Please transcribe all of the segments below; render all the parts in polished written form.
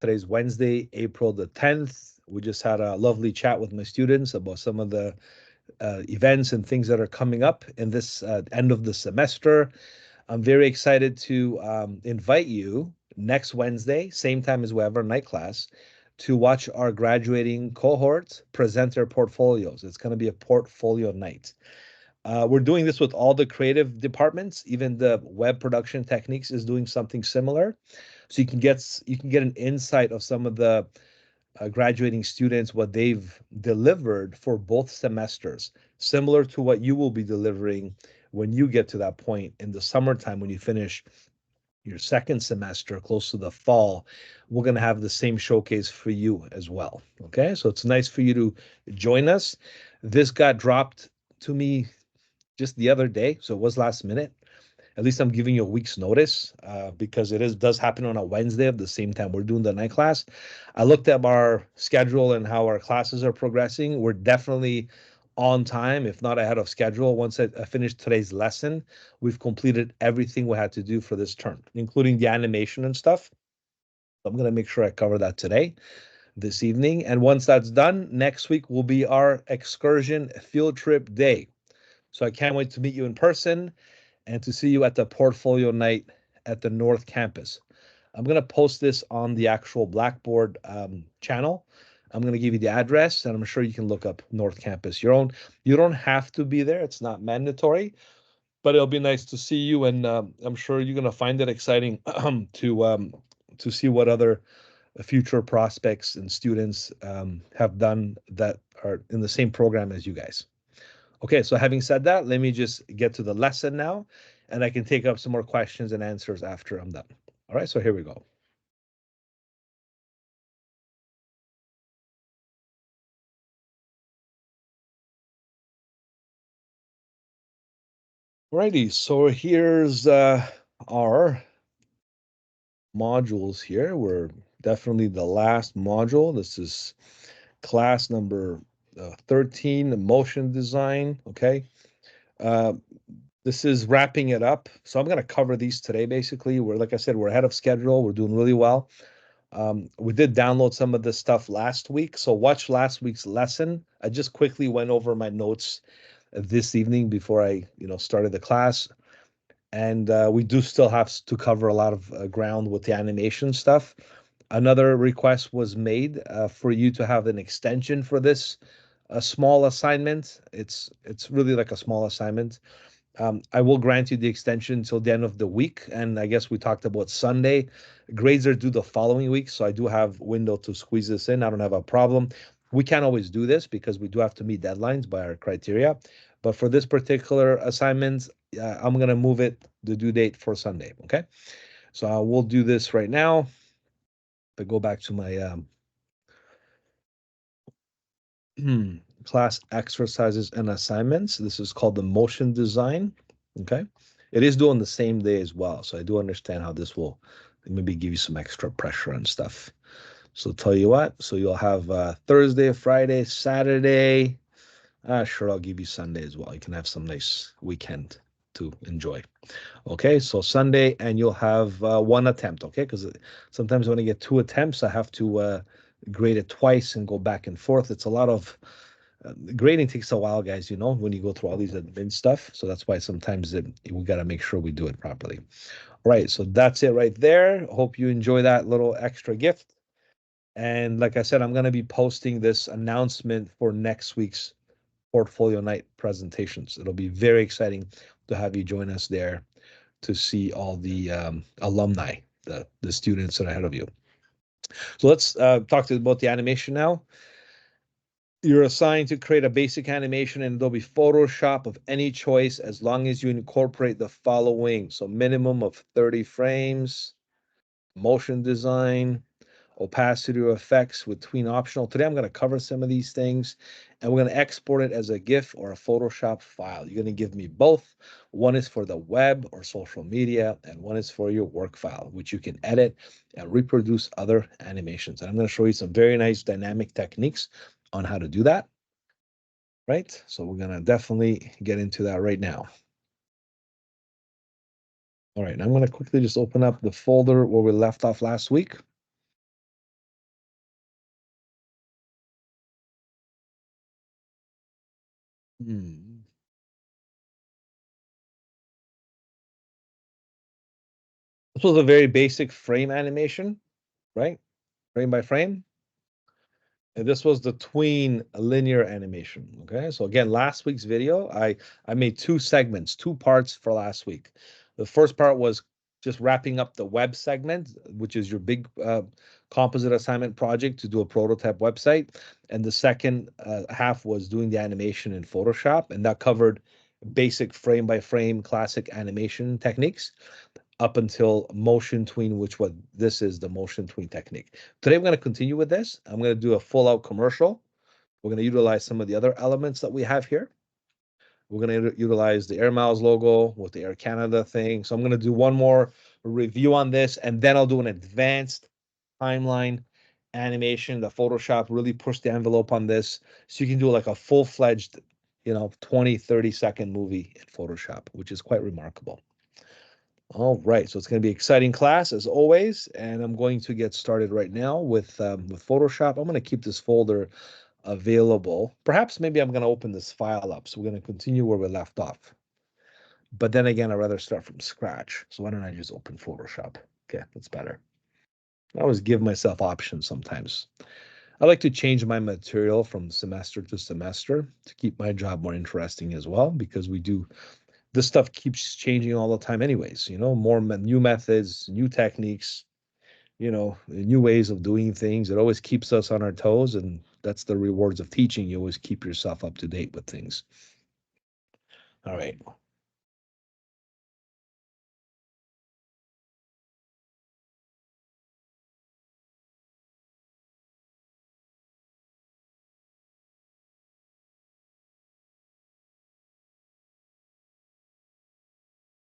Today's Wednesday, April the 10th. We just had a lovely chat with my students about some of the events and things that are coming up in this end of the semester. I'm very excited to invite you next Wednesday, same time as we have our night class, to watch our graduating cohort present their portfolios. It's going to be a portfolio night. We're doing this with all the creative departments. Even the web production techniques is doing something similar. So you can get an insight of some of the graduating students, what they've delivered for both semesters, similar to what you will be delivering when you get to that point in the summertime when you finish your second semester close to the fall. We're going to have the same showcase for you as well. Okay, so it's nice for you to join us. This got dropped to me just the other day, so it was last minute. At least I'm giving you a week's notice because does happen on a Wednesday at the same time we're doing the night class. I looked at our schedule and how our classes are progressing. We're definitely on time, if not ahead of schedule. Once I finished today's lesson, we've completed everything we had to do for this term, including the animation and stuff. I'm going to make sure I cover that today, this evening. And once that's done, next week will be our excursion field trip day. So I can't wait to meet you in person and to see you at the portfolio night at the North Campus. I'm going to post this on the actual Blackboard channel. I'm going to give you the address, and I'm sure you can look up North Campus. You don't have to be there. It's not mandatory, but it'll be nice to see you, and I'm sure you're going to find it exciting to see what other future prospects and students have done that are in the same program as you guys. Okay, so having said that, let me just get to the lesson now, and I can take up some more questions and answers after I'm done. All right, so here we go. Alrighty, so here's our modules here. We're definitely the last module. This is class number 13, motion design, okay? This is wrapping it up. So I'm going to cover these today, basically. Like I said, we're ahead of schedule. We're doing really well. We did download some of this stuff last week. So watch last week's lesson. I just quickly went over my notes this evening before I, started the class. And we do still have to cover a lot of ground with the animation stuff. Another request was made for you to have an extension for this a small assignment. It's really like a small assignment. I will grant you the extension until the end of the week. And I guess we talked about Sunday. Grades are due the following week, so I do have window to squeeze this in. I don't have a problem. We can't always do this because we do have to meet deadlines by our criteria. But for this particular assignment, I'm going to move the due date for Sunday, okay? So I will do this right now. But go back to my class exercises and assignments. This is called the motion design. Okay. It is due on the same day as well. So I do understand how this will maybe give you some extra pressure and stuff. So tell you what, so you'll have Thursday, Friday, Saturday. Sure, I'll give you Sunday as well. You can have some nice weekend to enjoy. Okay, so Sunday, and you'll have one attempt, okay? Because sometimes when I get two attempts, I have to grade it twice and go back and forth. It's a lot of grading takes a while, guys, when you go through all these admin stuff. So that's why sometimes we got to make sure we do it properly. All right, so that's it right there. Hope you enjoy that little extra gift. And like I said, I'm going to be posting this announcement for next week's portfolio night presentations. It'll be very exciting to have you join us there to see all the alumni, the students that are ahead of you. So let's talk about the animation now. You're assigned to create a basic animation in Adobe Photoshop of any choice as long as you incorporate the following. So minimum of 30 frames, motion design, opacity or effects with tween optional. Today I'm going to cover some of these things, and we're going to export it as a GIF or a Photoshop file. You're going to give me both. One is for the web or social media, and one is for your work file, which you can edit and reproduce other animations. And I'm going to show you some very nice dynamic techniques on how to do that. Right? So we're going to definitely get into that right now. All right, I'm going to quickly just open up the folder where we left off last week. Hmm. This was a very basic frame animation, right? Frame by frame. And this was the tween linear animation. Okay. So again, last week's video, I made two segments, two parts for last week. The first part was just wrapping up the web segment, which is your big composite assignment project to do a prototype website. And the second half was doing the animation in Photoshop, and that covered basic frame by frame classic animation techniques up until motion tween, which what this is the motion tween technique. Today, I'm going to continue with this. I'm going to do a full out commercial. We're going to utilize some of the other elements that we have here. We're going to utilize the Air Miles logo with the Air Canada thing. So I'm going to do one more review on this, and then I'll do an advanced timeline animation. The Photoshop really pushed the envelope on this. So you can do like a full-fledged, 20, 30-second movie in Photoshop, which is quite remarkable. All right, so it's going to be exciting class as always, and I'm going to get started right now with Photoshop. I'm going to keep this folder available. Perhaps maybe I'm going to open this file up. So we're going to continue where we left off. But then again, I'd rather start from scratch. So why don't I just open Photoshop? Okay, that's better. I always give myself options sometimes. I like to change my material from semester to semester to keep my job more interesting as well, because this stuff keeps changing all the time anyways, more new methods, new techniques, new ways of doing things. It always keeps us on our toes, and that's the rewards of teaching. You always keep yourself up to date with things. All right.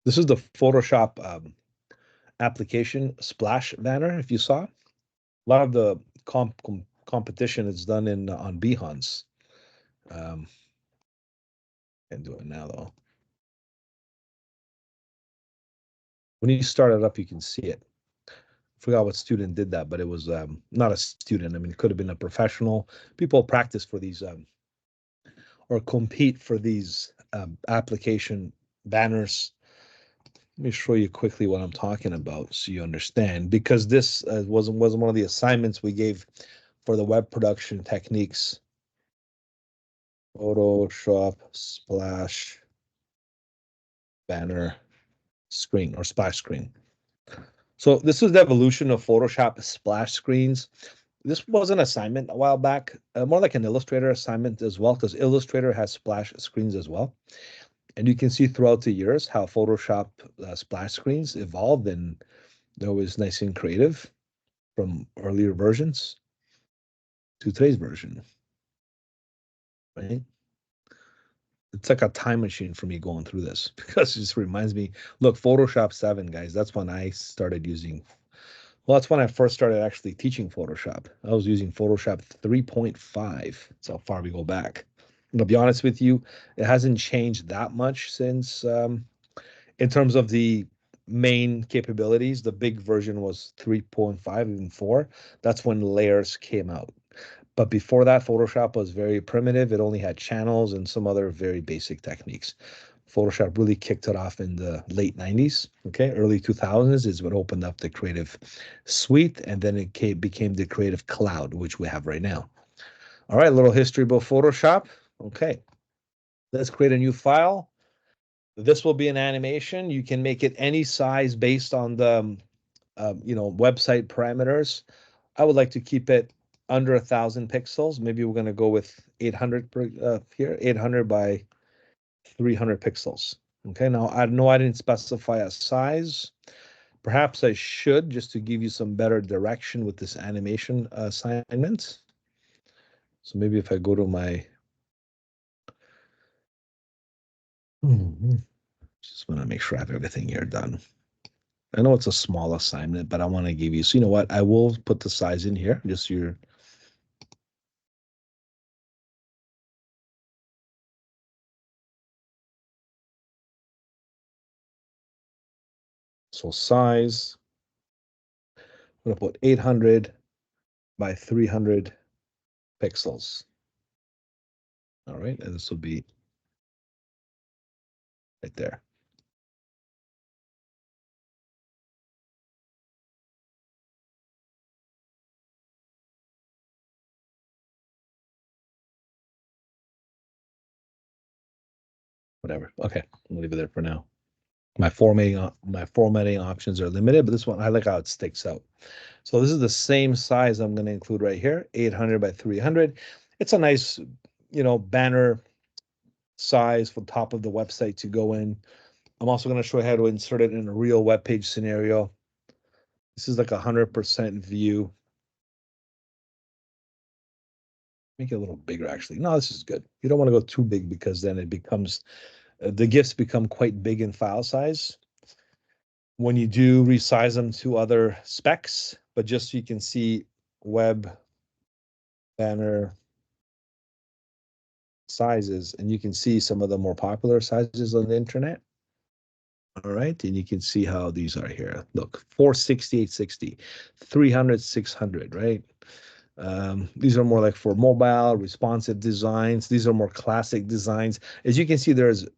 This is the Photoshop application splash banner. If you saw, a lot of the competition is done in on Behance. Um, Can't do it now though. When you start it up, you can see it. Forgot what student did that, but it was not a student. I mean, it could have been a professional. People practice for these or compete for these application banners. Let me show you quickly what I'm talking about so you understand, because this wasn't one of the assignments we gave for the web production techniques. Photoshop splash banner screen or splash screen. So this is the evolution of Photoshop splash screens. This was an assignment a while back, more like an Illustrator assignment as well, because Illustrator has splash screens as well. And you can see throughout the years how Photoshop splash screens evolved, and they're always nice and creative from earlier versions to today's version, right? It's like a time machine for me going through this because it just reminds me, look, Photoshop 7, guys, that's when I started using. Well, that's when I first started actually teaching Photoshop. I was using Photoshop 3.5. That's how far we go back. And to be honest with you, it hasn't changed that much since, in terms of the main capabilities. The big version was 3.5, even 4. That's when layers came out. But before that, Photoshop was very primitive. It only had channels and some other very basic techniques. Photoshop really kicked it off in the late 90s. Okay, early 2000s is what opened up the Creative Suite, and then it became the Creative Cloud, which we have right now. All right, a little history about Photoshop. Okay, let's create a new file. This will be an animation. You can make it any size based on the website parameters. I would like to keep it under 1,000 pixels. Maybe we're going to go with 800 here, 800 by 300 pixels. Okay, now I know I didn't specify a size. Perhaps I should, just to give you some better direction with this animation assignment. So maybe if I go to my, just want to make sure I have everything here done. I know it's a small assignment, but I want to give you, so you know what, I will put the size in here, just your, so size, I'm going to put 800 by 300 pixels. All right, and this will be right there. Whatever. Okay, I'll leave it there for now. My formatting options are limited, but this one I like how it sticks out. So this is the same size I'm going to include right here, 800 by 300. It's a nice, banner size for the top of the website to go in. I'm also going to show you how to insert it in a real web page scenario. This is like 100% view. Make it a little bigger, actually. No, this is good. You don't want to go too big because then it becomes, the GIFs become quite big in file size when you do resize them to other specs, but just so you can see web banner sizes, and you can see some of the more popular sizes on the internet. All right, and you can see how these are here. Look, 460, 860, 300, 600, right? These are more like for mobile, responsive designs. These are more classic designs. As you can see, there's a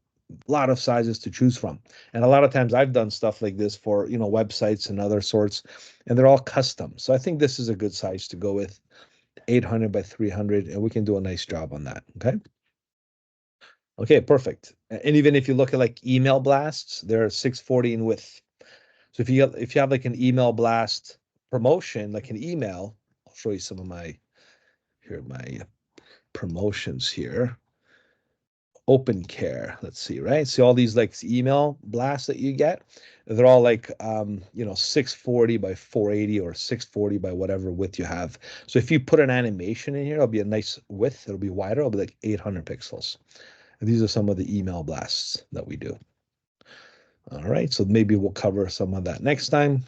lot of sizes to choose from. And a lot of times I've done stuff like this for, websites and other sorts, and they're all custom. So I think this is a good size to go with, 800 by 300, and we can do a nice job on that, okay? Okay, perfect. And even if you look at like email blasts, they're 640 in width. So if you have like an email blast promotion, like an email, I'll show you some of my promotions here. Open care. Let's see, right? See all these like email blasts that you get. They're all like 640 by 480 or 640 by whatever width you have. So if you put an animation in here, it'll be a nice width. It'll be wider. It'll be like 800 pixels. And these are some of the email blasts that we do. All right, so maybe we'll cover some of that next time.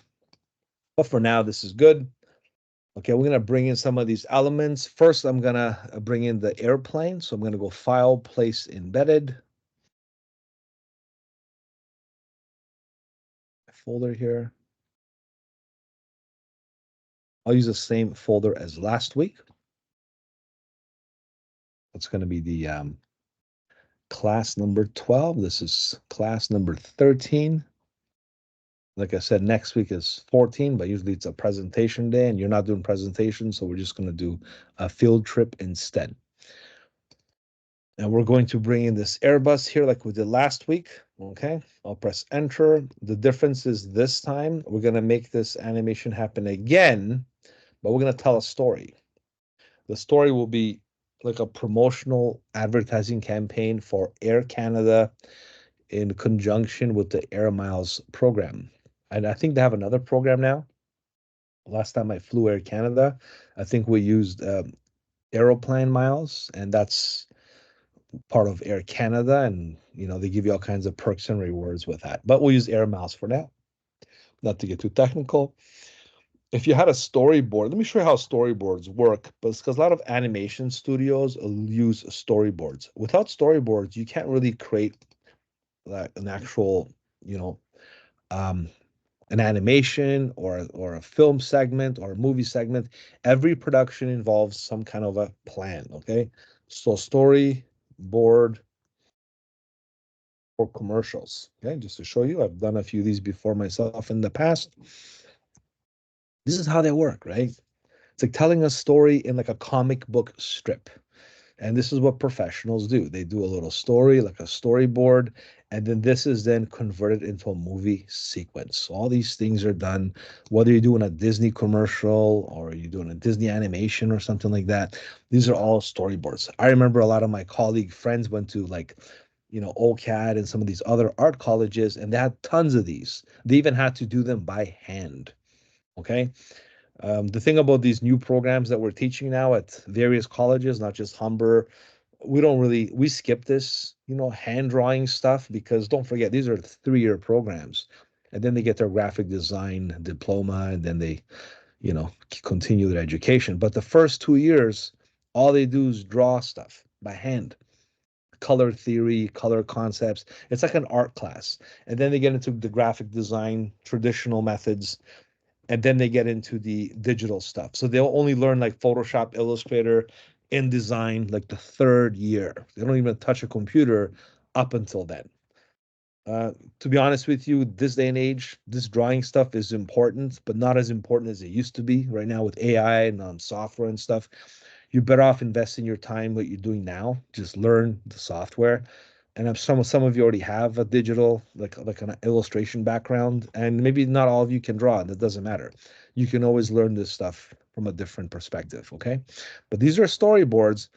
But for now, this is good. Okay, we're gonna bring in some of these elements. First, I'm gonna bring in the airplane. So I'm gonna go File, Place, Embedded. Folder here. I'll use the same folder as last week. That's gonna be the class number 12. This is class number 13. Like I said, next week is 14, but usually it's a presentation day and you're not doing presentations, so we're just gonna do a field trip instead. And we're going to bring in this Airbus here like we did last week. Okay, I'll press enter. The difference is this time we're going to make this animation happen again, but we're going to tell a story. The story will be like a promotional advertising campaign for Air Canada in conjunction with the Air Miles program. And I think they have another program now. Last time I flew Air Canada, I think we used Aeroplane Miles, and that's part of Air Canada, and they give you all kinds of perks and rewards with that. But we'll use Air Miles for now, not to get too technical. If you had a storyboard, let me show you how storyboards work. But it's because a lot of animation studios use storyboards. Without storyboards, you can't really create like an actual, um, an animation or a film segment or a movie segment. Every production involves some kind of a plan. Okay, so storyboard for commercials. Okay, just to show you, I've done a few of these before myself in the past. This is how they work, right? It's like telling a story in like a comic book strip. And this is what professionals do. They do a little story, like a storyboard, and then this is then converted into a movie sequence. All these things are done, whether you're doing a Disney commercial or you're doing a Disney animation or something like that. These are all storyboards. I remember a lot of my colleague friends went to like, OCAD and some of these other art colleges, and they had tons of these. They even had to do them by hand. Okay. The thing about these new programs that we're teaching now at various colleges, not just Humber, we skip this, hand drawing stuff, because don't forget, these are 3-year programs. And then they get their graphic design diploma, and then they, continue their education. But the first 2 years, all they do is draw stuff by hand, color theory, color concepts. It's like an art class. And then they get into the graphic design, traditional methods, and then they get into the digital stuff. So they'll only learn like Photoshop, Illustrator, InDesign like the 3rd year. They don't even touch a computer up until then. To be honest with you, this day and age, this drawing stuff is important, but not as important as it used to be. Right now with AI and software and stuff, you're better off investing your time what you're doing now. Just learn the software. And some of you already have a digital like an illustration background, and maybe not all of you can draw, and it doesn't matter. You can always learn this stuff from a different perspective, okay? But these are storyboards,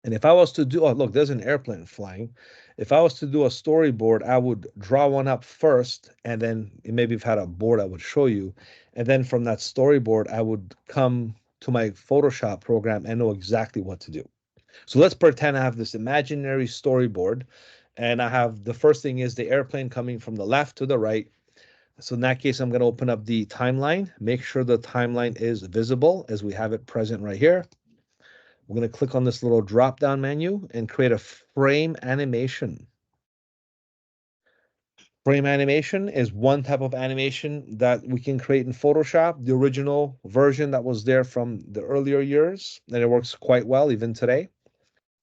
and if I was to do, oh, look, there's an airplane flying. If I was to do a storyboard, I would draw one up first, and then maybe if I had a board, I would show you. And then from that storyboard, I would come to my Photoshop program and know exactly what to do. So let's pretend I have this imaginary storyboard, and I have the first thing is the airplane coming from the left to the right. So in that case, I'm going to open up the timeline, make sure the timeline is visible as we have it present right here. We're going to click on this little drop down menu and create a frame animation. Frame animation is one type of animation that we can create in Photoshop, the original version that was there from the earlier years, and it works quite well even today.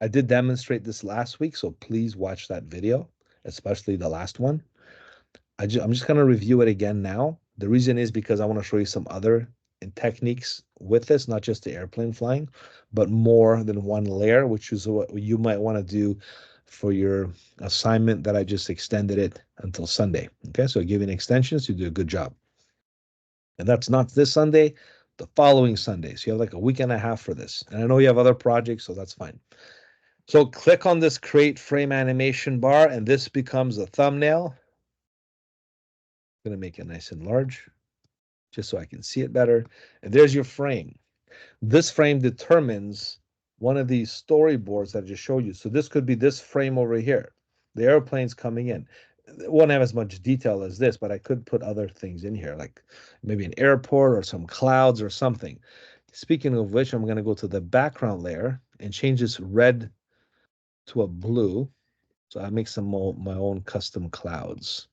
I did demonstrate this last week, so please watch that video, especially the last one. I'm just going to review it again now. The reason is because I want to show you some other techniques with this, not just the airplane flying, but more than one layer, which is what you might want to do for your assignment that I just extended it until Sunday. Okay, so giving extensions, you do a good job. And that's not this Sunday, the following Sunday. So you have like a week and a half for this. And I know you have other projects, so that's fine. So click on this create frame animation bar, and this becomes a thumbnail. I'm going to make it nice and large just so I can see it better. And there's your frame. This frame determines one of these storyboards that I just showed you. So this could be this frame over here. The airplane's coming in. It won't have as much detail as this, but I could put other things in here, like maybe an airport or some clouds or something. Speaking of which, I'm going to go to the background layer and change this red to a blue. So I make some my own custom clouds.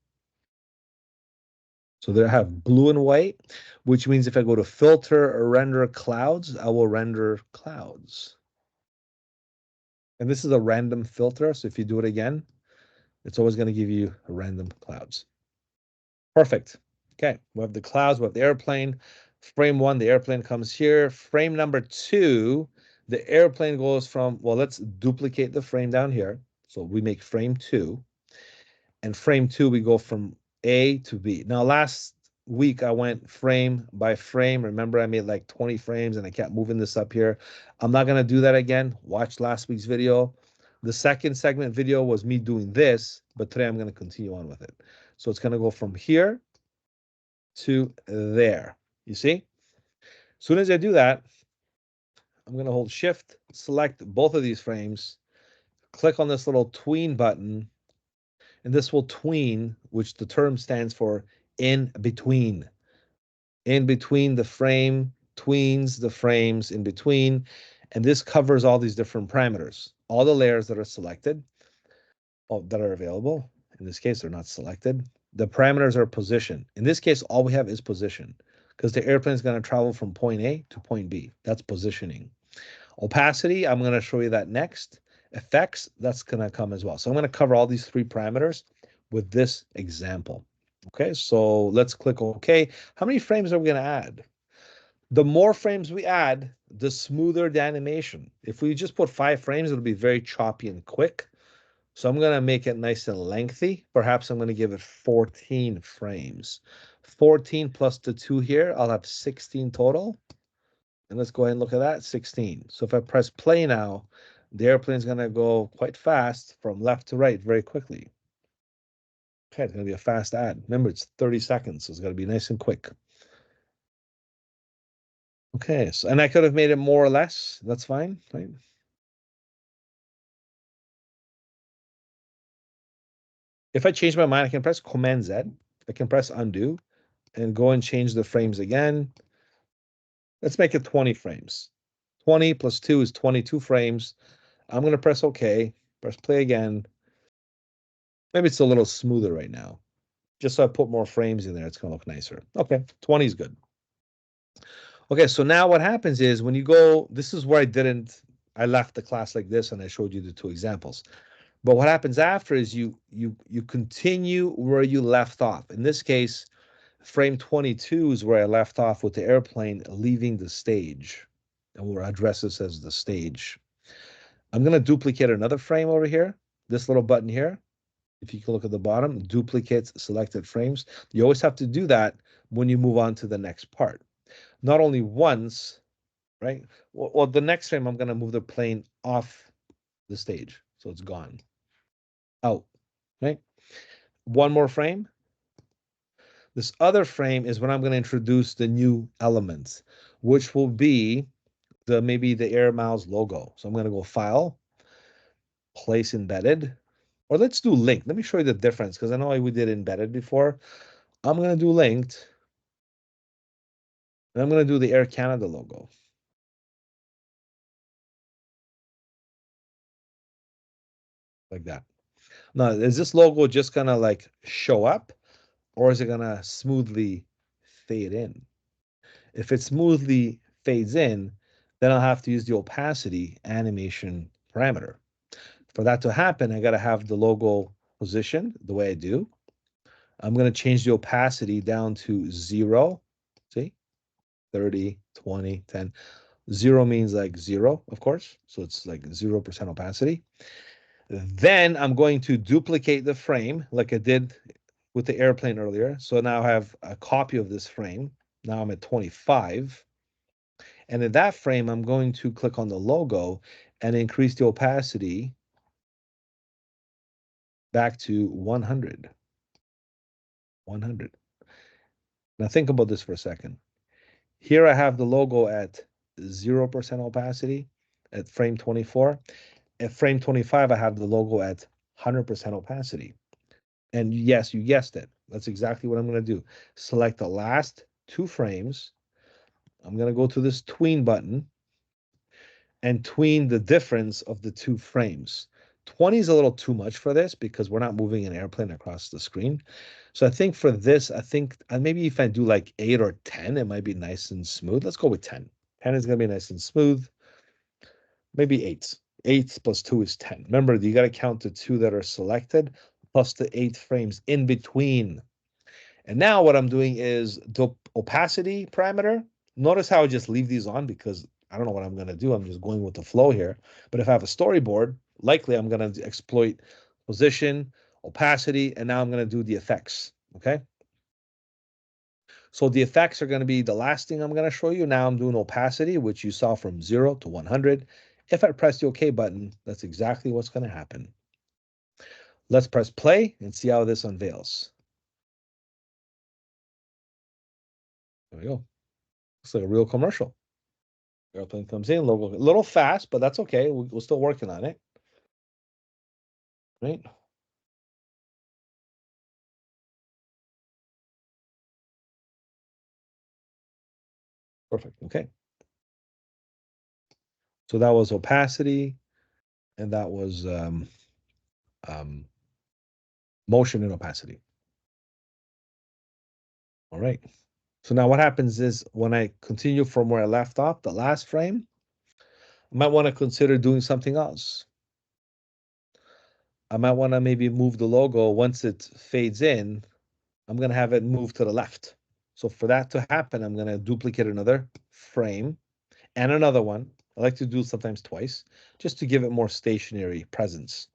So there I have blue and white, which means if I go to filter or render clouds, I will render clouds. And this is a random filter. So if you do it again, it's always going to give you random clouds. Perfect. Okay, we have the clouds, we have the airplane. Frame one, the airplane comes here. Frame number two, the airplane goes from, well, let's duplicate the frame down here. So we make frame two. And frame two, we go from A to B. Now, last week, I went frame by frame. Remember, I made like 20 frames and I kept moving this up here. I'm not going to do that again. Watch last week's video. The second segment video was me doing this, but today I'm going to continue on with it. So it's going to go from here to there. You see? As soon as I do that, I'm going to hold Shift, select both of these frames, click on this little tween button, and this will tween, which the term stands for in between. In between the frame, tweens the frames in between, and this covers all these different parameters. All the layers that are selected, that are available. In this case, they're not selected. The parameters are position. In this case, all we have is position because the airplane is going to travel from point A to point B. That's positioning. Opacity, I'm going to show you that next. Effects, that's going to come as well. So I'm going to cover all these three parameters with this example. Okay, so let's click OK. How many frames are we going to add? The more frames we add, the smoother the animation. If we just put 5 frames, it'll be very choppy and quick. So I'm going to make it nice and lengthy. Perhaps I'm going to give it 14 frames. 14 plus the 2 here, I'll have 16 total. And let's go ahead and look at that, 16. So if I press play now, the airplane's going to go quite fast from left to right very quickly. Okay, it's going to be a fast ad. Remember, it's 30 seconds, so it's going to be nice and quick. Okay, so and I could have made it more or less. That's fine, right? If I change my mind, I can press Command Z. I can press undo and go and change the frames again. Let's make it 20 frames. 20 plus 2 is 22 frames. I'm going to press OK, press play again. Maybe it's a little smoother right now. Just so I put more frames in there, it's going to look nicer. Okay, 20 is good. Okay, so now what happens is when you go, this is where I left the class like this and I showed you the 2 examples. But what happens after is you continue where you left off. In this case, frame 22 is where I left off with the airplane leaving the stage. And we'll address this as the stage. I'm going to duplicate another frame over here, this little button here. If you can look at the bottom, duplicates selected frames. You always have to do that when you move on to the next part. Not only once, right? Well, the next frame, I'm going to move the plane off the stage. So it's gone, out, right? One more frame. This other frame is when I'm going to introduce the new elements, which will be maybe the Air Miles logo. So I'm going to go File, Place Embedded, or let's do Linked. Let me show you the difference because I know we did Embedded before. I'm going to do Linked, and I'm going to do the Air Canada logo. Like that. Now, is this logo just going to like show up, or is it going to smoothly fade in? If it smoothly fades in, then I'll have to use the opacity animation parameter. For that to happen, I got to have the logo positioned the way I do. I'm going to change the opacity down to 0. See, 30, 20, 10. 0 means like 0, of course. So it's like 0% opacity. Then I'm going to duplicate the frame like I did with the airplane earlier. So now I have a copy of this frame. Now I'm at 25. And in that frame, I'm going to click on the logo and increase the opacity back to 100. 100. Now think about this for a second. Here I have the logo at 0% opacity at frame 24. At frame 25, I have the logo at 100% opacity. And yes, you guessed it. That's exactly what I'm going to do. Select the last two frames. I'm going to go to this tween button and tween the difference of the two frames. 20 is a little too much for this because we're not moving an airplane across the screen. So I think for this, I think maybe if I do like 8 or 10, it might be nice and smooth. Let's go with 10. 10 is going to be nice and smooth. Maybe 8. 8 plus 2 is 10. Remember, you got to count the 2 that are selected plus the 8 frames in between. And now what I'm doing is the opacity parameter. Notice how I just leave these on because I don't know what I'm going to do. I'm just going with the flow here. But if I have a storyboard, likely I'm going to exploit position, opacity, and now I'm going to do the effects. Okay. So the effects are going to be the last thing I'm going to show you. Now I'm doing opacity, which you saw from 0 to 100. If I press the OK button, that's exactly what's going to happen. Let's press play and see how this unveils. There we go. Looks like a real commercial. Airplane comes in, logo, a little fast, but that's okay. We're still working on it. Right? Perfect. Okay. So that was opacity, and that was um, motion and opacity. All right. So now what happens is when I continue from where I left off, the last frame, I might want to consider doing something else. I might want to maybe move the logo once it fades in. I'm going to have it move to the left. So for that to happen, I'm going to duplicate another frame and another one. I like to do sometimes twice, just to give it more stationary presence.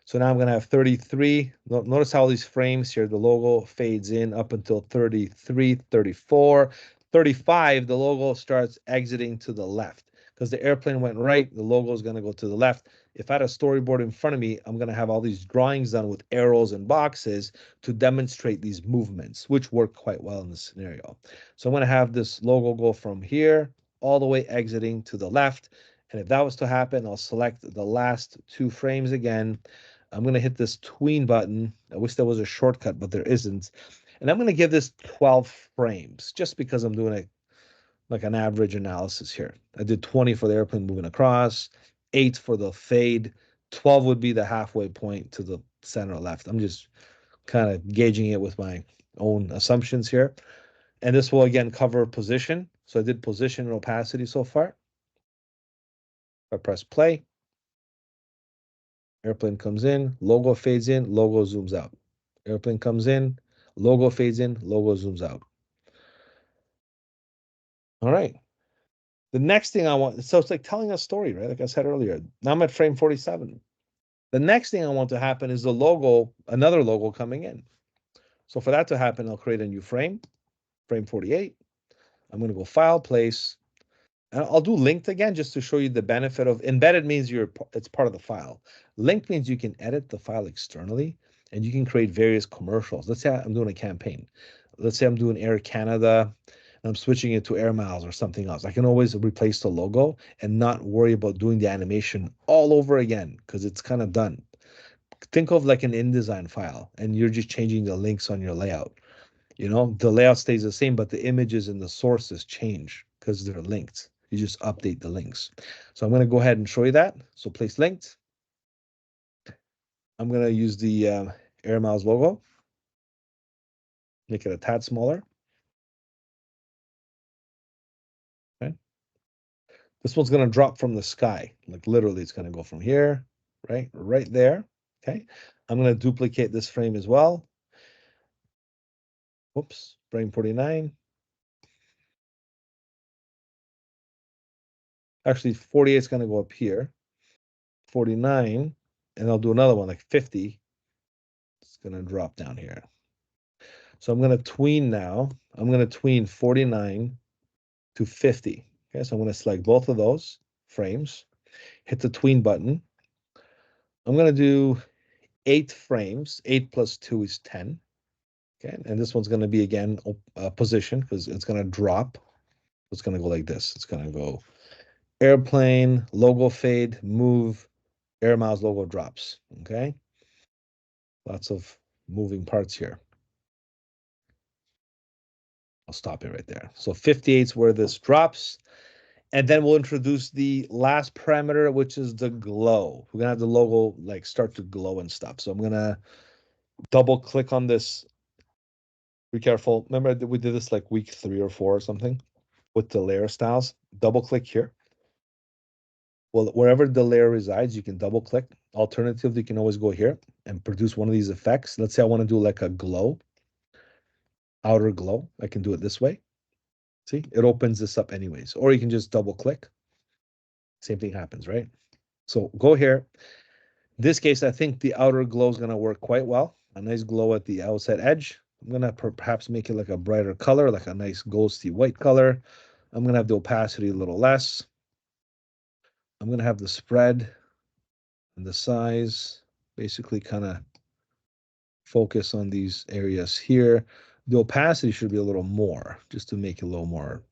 So now I'm going to have 33. Notice how these frames here, the logo fades in up until 33, 34, 35. The logo starts exiting to the left because the airplane went right. The logo is going to go to the left. If I had a storyboard in front of me, I'm going to have all these drawings done with arrows and boxes to demonstrate these movements, which work quite well in this scenario. So I'm going to have this logo go from here all the way exiting to the left. And if that was to happen, I'll select the last two frames again. I'm going to hit this tween button. I wish there was a shortcut, but there isn't. And I'm going to give this 12 frames just because I'm doing like an average analysis here. I did 20 for the airplane moving across, 8 for the fade, 12 would be the halfway point to the center left. I'm just kind of gauging it with my own assumptions here. And this will again cover position. So I did position and opacity so far. I press play. Airplane comes in, logo fades in, logo zooms out. Airplane comes in, logo fades in, logo zooms out. All right. The next thing I want, so it's like telling a story, right? Like I said earlier, now I'm at frame 47. The next thing I want to happen is the logo, another logo coming in. So for that to happen, I'll create a new frame, frame 48. I'm going to go File, Place, and I'll do linked again just to show you the benefit of embedded means it's part of the file. Linked means you can edit the file externally and you can create various commercials. Let's say I'm doing a campaign. Let's say I'm doing Air Canada and I'm switching it to Air Miles or something else. I can always replace the logo and not worry about doing the animation all over again because it's kind of done. Think of like an InDesign file and you're just changing the links on your layout. The layout stays the same, but the images and the sources change because they're linked. You just update the links. So I'm going to go ahead and show you that. So place linked. I'm going to use the Air Miles logo, make it a tad smaller. Okay. This one's going to drop from the sky. Like literally, it's going to go from here, right there. Okay. I'm going to duplicate this frame as well. Whoops, frame 49. Actually, 48 is going to go up here. 49, and I'll do another one like 50. It's going to drop down here. So I'm going to tween now. I'm going to tween 49 to 50. Okay, so I'm going to select both of those frames, hit the tween button. I'm going to do 8 frames. 8 plus 2 is 10. Okay, and this one's going to be again position because it's going to drop. It's going to go like this. It's going to go airplane, logo fade, move, Air Miles logo drops. Okay, lots of moving parts here. I'll stop it right there. So 58 is where this drops. And then we'll introduce the last parameter, which is the glow. We're gonna have the logo like start to glow and stuff. So I'm gonna double click on this. Be careful. Remember that we did this like week 3 or 4 or something with the layer styles. Double click here. Well, wherever the layer resides, you can double click. Alternatively, you can always go here and produce one of these effects. Let's say I want to do like a glow, outer glow. I can do it this way. See, it opens this up anyways. Or you can just double click. Same thing happens, right? So go here. In this case, I think the outer glow is going to work quite well. A nice glow at the outside edge. I'm going to perhaps make it like a brighter color, like a nice ghosty white color. I'm going to have the opacity a little less. I'm going to have the spread and the size basically kind of focus on these areas here. The opacity should be a little more, just to make it a little more,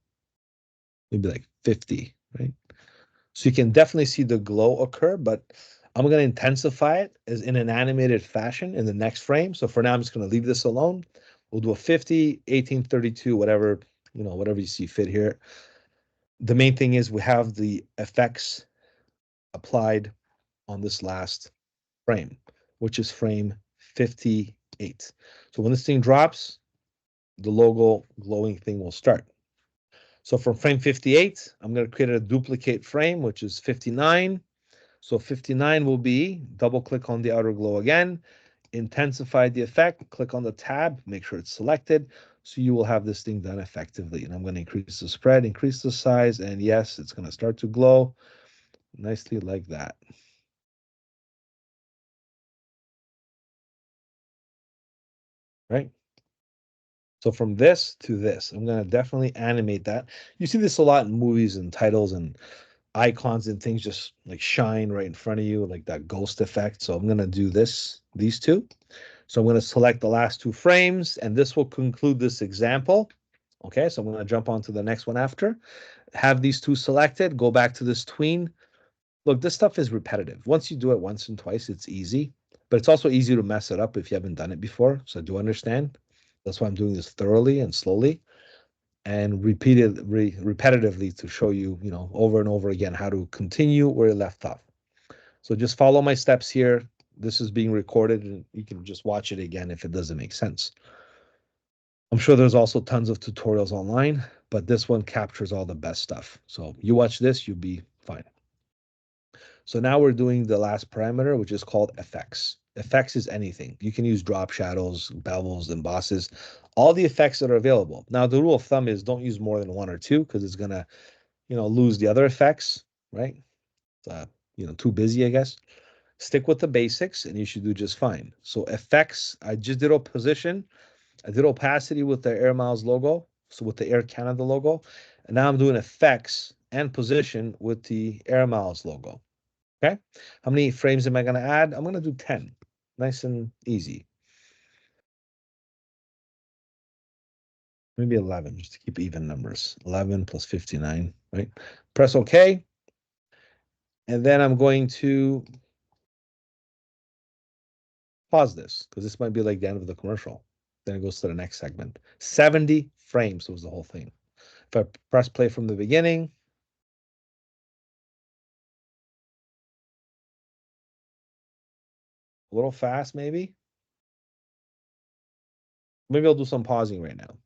maybe like 50, right? So you can definitely see the glow occur, but I'm going to intensify it as in an animated fashion in the next frame. So for now, I'm just going to leave this alone. We'll do a 50, 1832, whatever, whatever you see fit here. The main thing is we have the effects applied on this last frame, which is frame 58. So when this thing drops, the logo glowing thing will start. So from frame 58, I'm going to create a duplicate frame, which is 59. So 59 will be double click on the outer glow again, intensify the effect, click on the tab, make sure it's selected. So you will have this thing done effectively. And I'm going to increase the spread, increase the size, and yes, it's going to start to glow nicely like that. Right? So from this to this, I'm going to definitely animate that. You see this a lot in movies and titles and icons and things just like shine right in front of you, like that ghost effect. So I'm going to do these two. So I'm going to select the last 2 frames, and this will conclude this example. Okay, so I'm going to jump on to the next one after. Have these 2 selected, go back to this tween. Look, this stuff is repetitive. Once you do it once and twice, it's easy, but it's also easy to mess it up if you haven't done it before. So I do understand. That's why I'm doing this thoroughly and slowly and repetitively to show you, over and over again how to continue where you left off. So just follow my steps here. This is being recorded and you can just watch it again if it doesn't make sense. I'm sure there's also tons of tutorials online, but this one captures all the best stuff. So you watch this, you'll be fine. So now we're doing the last parameter, which is called effects. Effects is anything. You can use drop shadows, bevels, embosses, all the effects that are available. Now, the rule of thumb is don't use more than one or two because it's gonna, lose the other effects, right? Too busy, I guess. Stick with the basics and you should do just fine. So effects, I just did position. I did opacity with the Air Miles logo, so with the Air Canada logo. And now I'm doing effects and position with the Air Miles logo. Okay. How many frames am I going to add? I'm going to do 10. Nice and easy. Maybe 11, just to keep even numbers. 11 plus 59, right? Press OK. And then I'm going to pause this because this might be like the end of the commercial. Then it goes to the next segment. 70 frames was the whole thing. If I press play from the beginning, a little fast maybe. Maybe I'll do some pausing right now.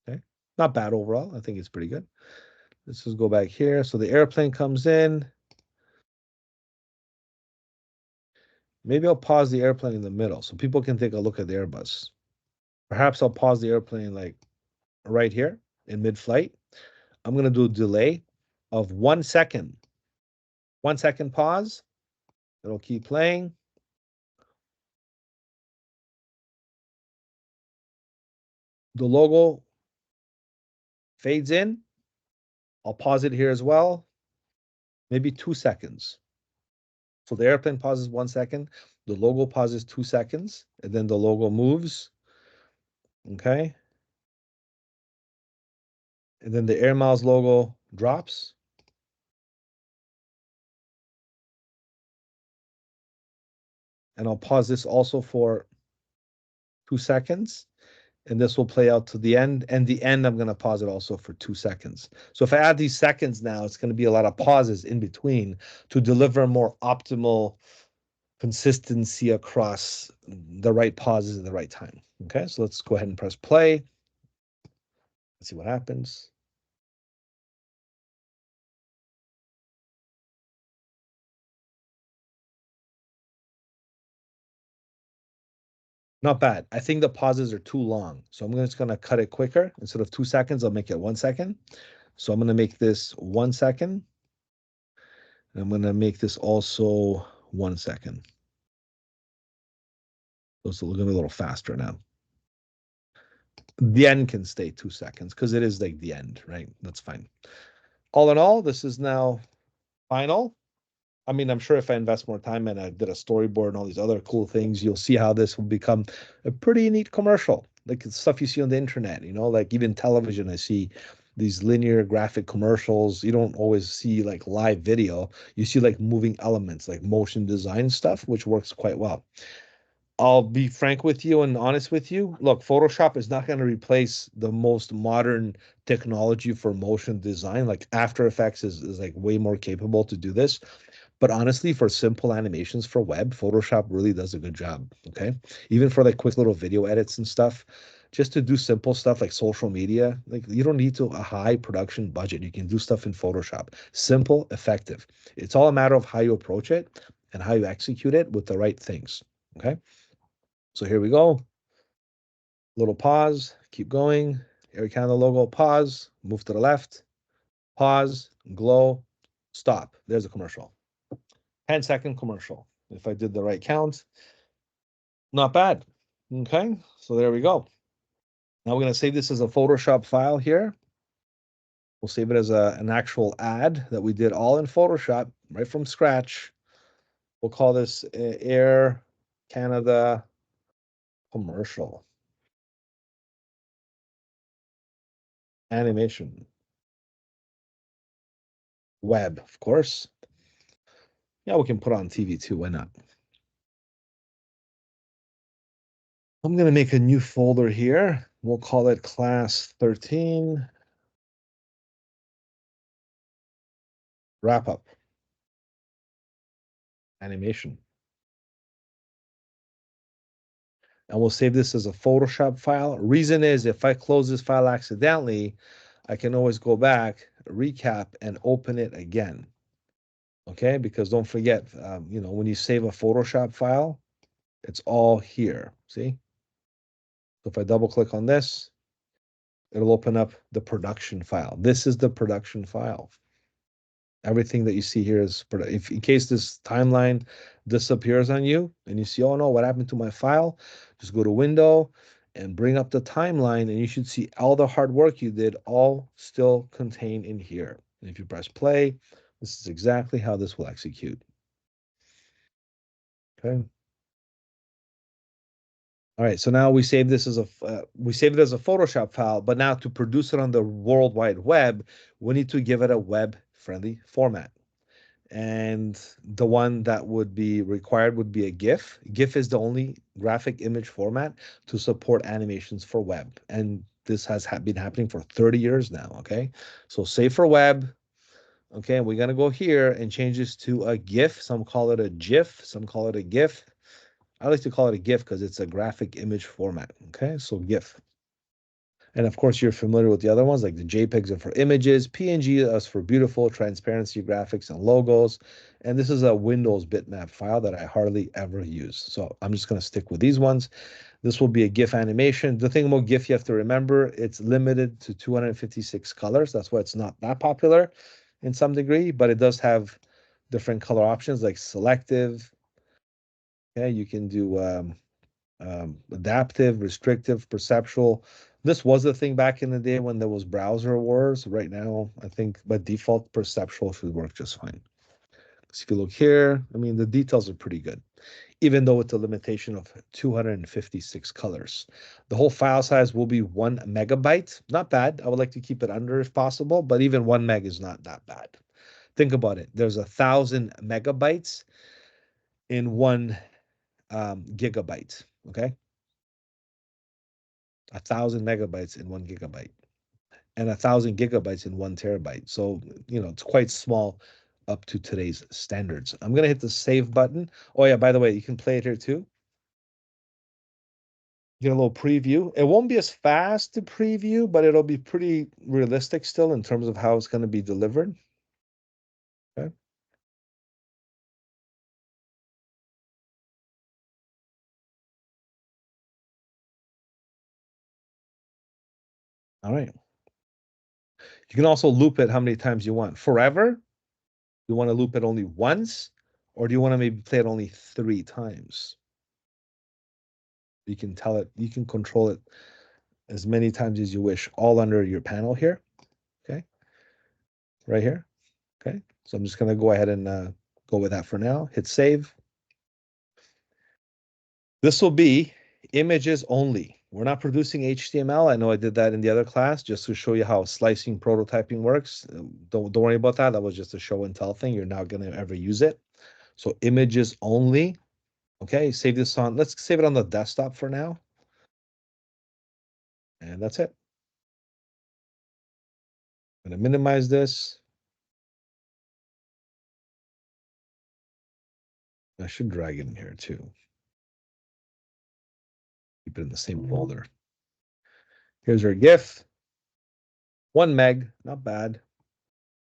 Okay. Not bad overall. I think it's pretty good. Let's just go back here. So the airplane comes in. Maybe I'll pause the airplane in the middle so people can take a look at the Airbus. Perhaps I'll pause the airplane like right here in mid-flight. I'm going to do a delay of 1 second. 1 second pause. It'll keep playing. The logo fades in. I'll pause it here as well. Maybe 2 seconds. So the airplane pauses 1 second. The logo pauses 2 seconds. And then the logo moves. Okay. And then the Air Miles logo drops. And I'll pause this also for 2 seconds. And this will play out to the end. And the end, I'm going to pause it also for 2 seconds. So if I add these seconds now, it's going to be a lot of pauses in between to deliver more optimal consistency across the right pauses at the right time. Okay, so let's go ahead and press play. Let's see what happens. Not bad. I think the pauses are too long. So I'm just going to cut it quicker. Instead of 2 seconds, I'll make it 1 second. So I'm going to make this 1 second. And I'm going to make this also 1 second. So it's going to be a little faster now. The end can stay 2 seconds because it is like the end, right? That's fine. All in all, this is now final. I mean, I'm sure if I invest more time and I did a storyboard and all these other cool things, you'll see how this will become a pretty neat commercial. Like stuff you see on the internet, like even television, I see these linear graphic commercials. You don't always see like live video. You see like moving elements, like motion design stuff, which works quite well. I'll be frank with you and honest with you. Look, Photoshop is not going to replace the most modern technology for motion design. Like After Effects is like way more capable to do this. But honestly, for simple animations for web, Photoshop really does a good job. Okay. Even for like quick little video edits and stuff, just to do simple stuff like social media, like you don't need a high production budget. You can do stuff in Photoshop. Simple, effective. It's all a matter of how you approach it and how you execute it with the right things. Okay. So here we go. Little pause, keep going. Air Canada logo, pause, move to the left, pause, glow, stop. There's a commercial. 10-second commercial. If I did the right count, not bad. Okay, so there we go. Now we're going to save this as a Photoshop file here. We'll save it as an actual ad that we did all in Photoshop right from scratch. We'll call this Air Canada commercial animation. Web, of course. Yeah, we can put on TV too. Why not? I'm going to make a new folder here. We'll call it class 13 wrap up animation. And we'll save this as a Photoshop file. Reason is if I close this file accidentally, I can always go back, recap, and open it again. Okay, because don't forget, when you save a Photoshop file, it's all here. See? So if I double click on this, it'll open up the production file. This is the production file. Everything that you see here is, if in case this timeline disappears on you and you see, oh no, what happened to my file? Just go to Window and bring up the timeline, and you should see all the hard work you did all still contained in here. And if you press play, this is exactly how this will execute. Okay. All right, so now we save this as we save it as a Photoshop file, but now to produce it on the World Wide Web, we need to give it a web-friendly format. And the one that would be required would be a GIF. GIF is the only graphic image format to support animations for web, and this has been happening for 30 years now. Okay, so save for web. Okay, we're gonna go here and change this to a GIF. Some call it a GIF, some call it a GIF. I like to call it a GIF because it's a graphic image format. Okay, so GIF. And of course, you're familiar with the other ones, like the JPEGs are for images, PNG is for beautiful transparency graphics and logos. And this is a Windows bitmap file that I hardly ever use. So I'm just going to stick with these ones. This will be a GIF animation. The thing about GIF, you have to remember, it's limited to 256 colors. That's why it's not that popular in some degree, but it does have different color options like selective. Okay, you can do adaptive, restrictive, perceptual. This was a thing back in the day when there was browser wars. Right now, I think by default, perceptual should work just fine. So if you look here, I mean, the details are pretty good, even though it's a limitation of 256 colors. The whole file size will be 1 MB. Not bad. I would like to keep it under if possible, but even 1 meg is not that bad. Think about it. There's 1,000 MB in 1 GB. Okay, 1,000 MB in 1 GB, and 1,000 GB in 1 TB. So, it's quite small up to today's standards. I'm going to hit the save button. Oh, yeah, by the way, you can play it here too. Get a little preview. It won't be as fast to preview, but it'll be pretty realistic still in terms of how it's going to be delivered. Okay. All right. You can also loop it how many times you want. Forever? You want to loop it only once? Or do you want to maybe play it only 3 times? You can tell it, you can control it as many times as you wish, all under your panel here. Okay, right here. Okay, so I'm just going to go ahead and go with that for now. Hit save. This will be images only. We're not producing HTML. I know I did that in the other class just to show you how slicing prototyping works. Don't worry about that. That was just a show and tell thing. You're not going to ever use it. So images only. Okay, save this on. Let's save it on the desktop for now. And that's it. I'm going to minimize this. I should drag it in here too. Keep it in the same folder. Here's our GIF. 1 meg, not bad.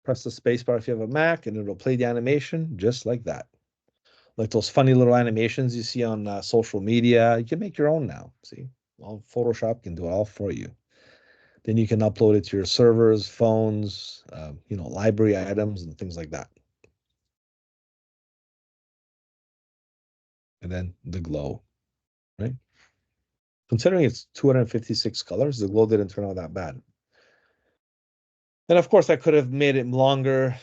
Press the spacebar if you have a Mac, and it'll play the animation just like that. Like those funny little animations you see on social media, you can make your own now. See, all Photoshop can do it all for you. Then you can upload it to your servers, phones, library items, and things like that. And then the glow, right? Considering it's 256 colors, the glow didn't turn out that bad. And of course, I could have made it longer,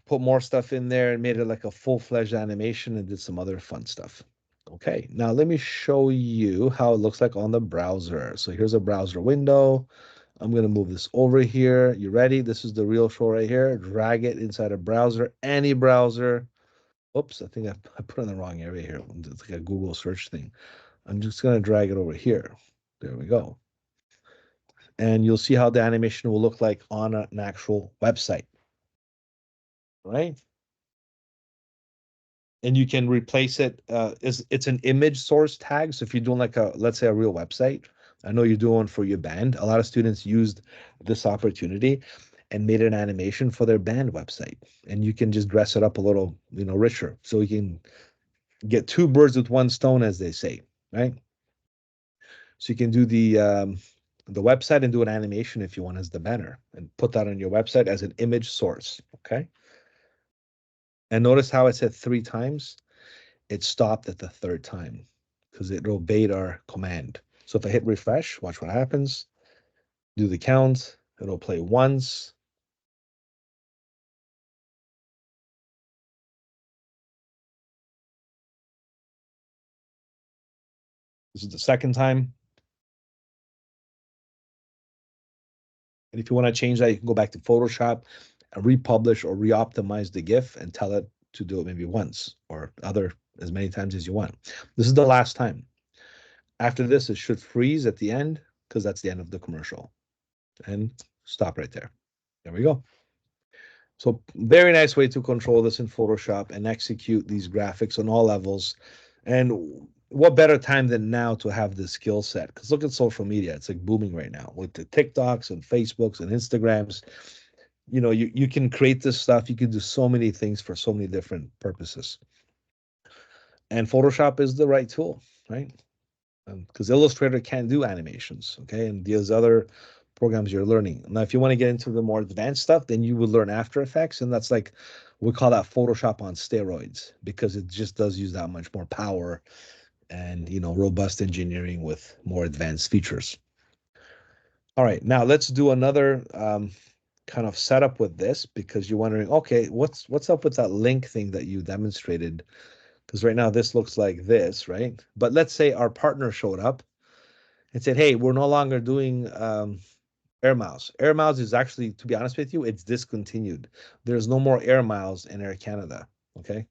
put more stuff in there and made it like a full-fledged animation and did some other fun stuff. Okay, now let me show you how it looks like on the browser. So here's a browser window. I'm going to move this over here. You ready? This is the real show right here. Drag it inside a browser, any browser. Oops, I think I put it in the wrong area here. It's like a Google search thing. I'm just going to drag it over here. There we go. And you'll see how the animation will look like on an actual website, right? And you can replace it. It's an image source tag. So if you're doing like let's say a real website, I know you're doing for your band. A lot of students used this opportunity. and made an animation for their band website. And you can just dress it up a little, richer. So you can get two birds with one stone, as they say, right? So you can do the website and do an animation if you want as the banner and put that on your website as an image source. Okay. And notice how it said 3 times. It stopped at the third time because it obeyed our command. So if I hit refresh, watch what happens. Do the count. It'll play once. This is the second time. And if you want to change that, you can go back to Photoshop and republish or re-optimize the GIF and tell it to do it maybe once or as many times as you want. This is the last time. After this, it should freeze at the end because that's the end of the commercial. And stop right there. There we go. So very nice way to control this in Photoshop and execute these graphics on all levels. And what better time than now to have this skill set? Because look at social media. It's like booming right now with the TikToks and Facebooks and Instagrams. You can create this stuff. You can do so many things for so many different purposes. And Photoshop is the right tool, right? Because Illustrator can't do animations, okay? And these other programs you're learning. Now, if you want to get into the more advanced stuff, then you would learn After Effects, and that's like we call that Photoshop on steroids because it just does use that much more power and robust engineering with more advanced features. All right, now let's do another kind of setup with this because you're wondering, okay, what's up with that link thing that you demonstrated? Because right now this looks like this, right? But let's say our partner showed up and said, hey, we're no longer doing Air Miles. Air Miles is actually, to be honest with you, it's discontinued. There's no more Air Miles in Air Canada. Okay.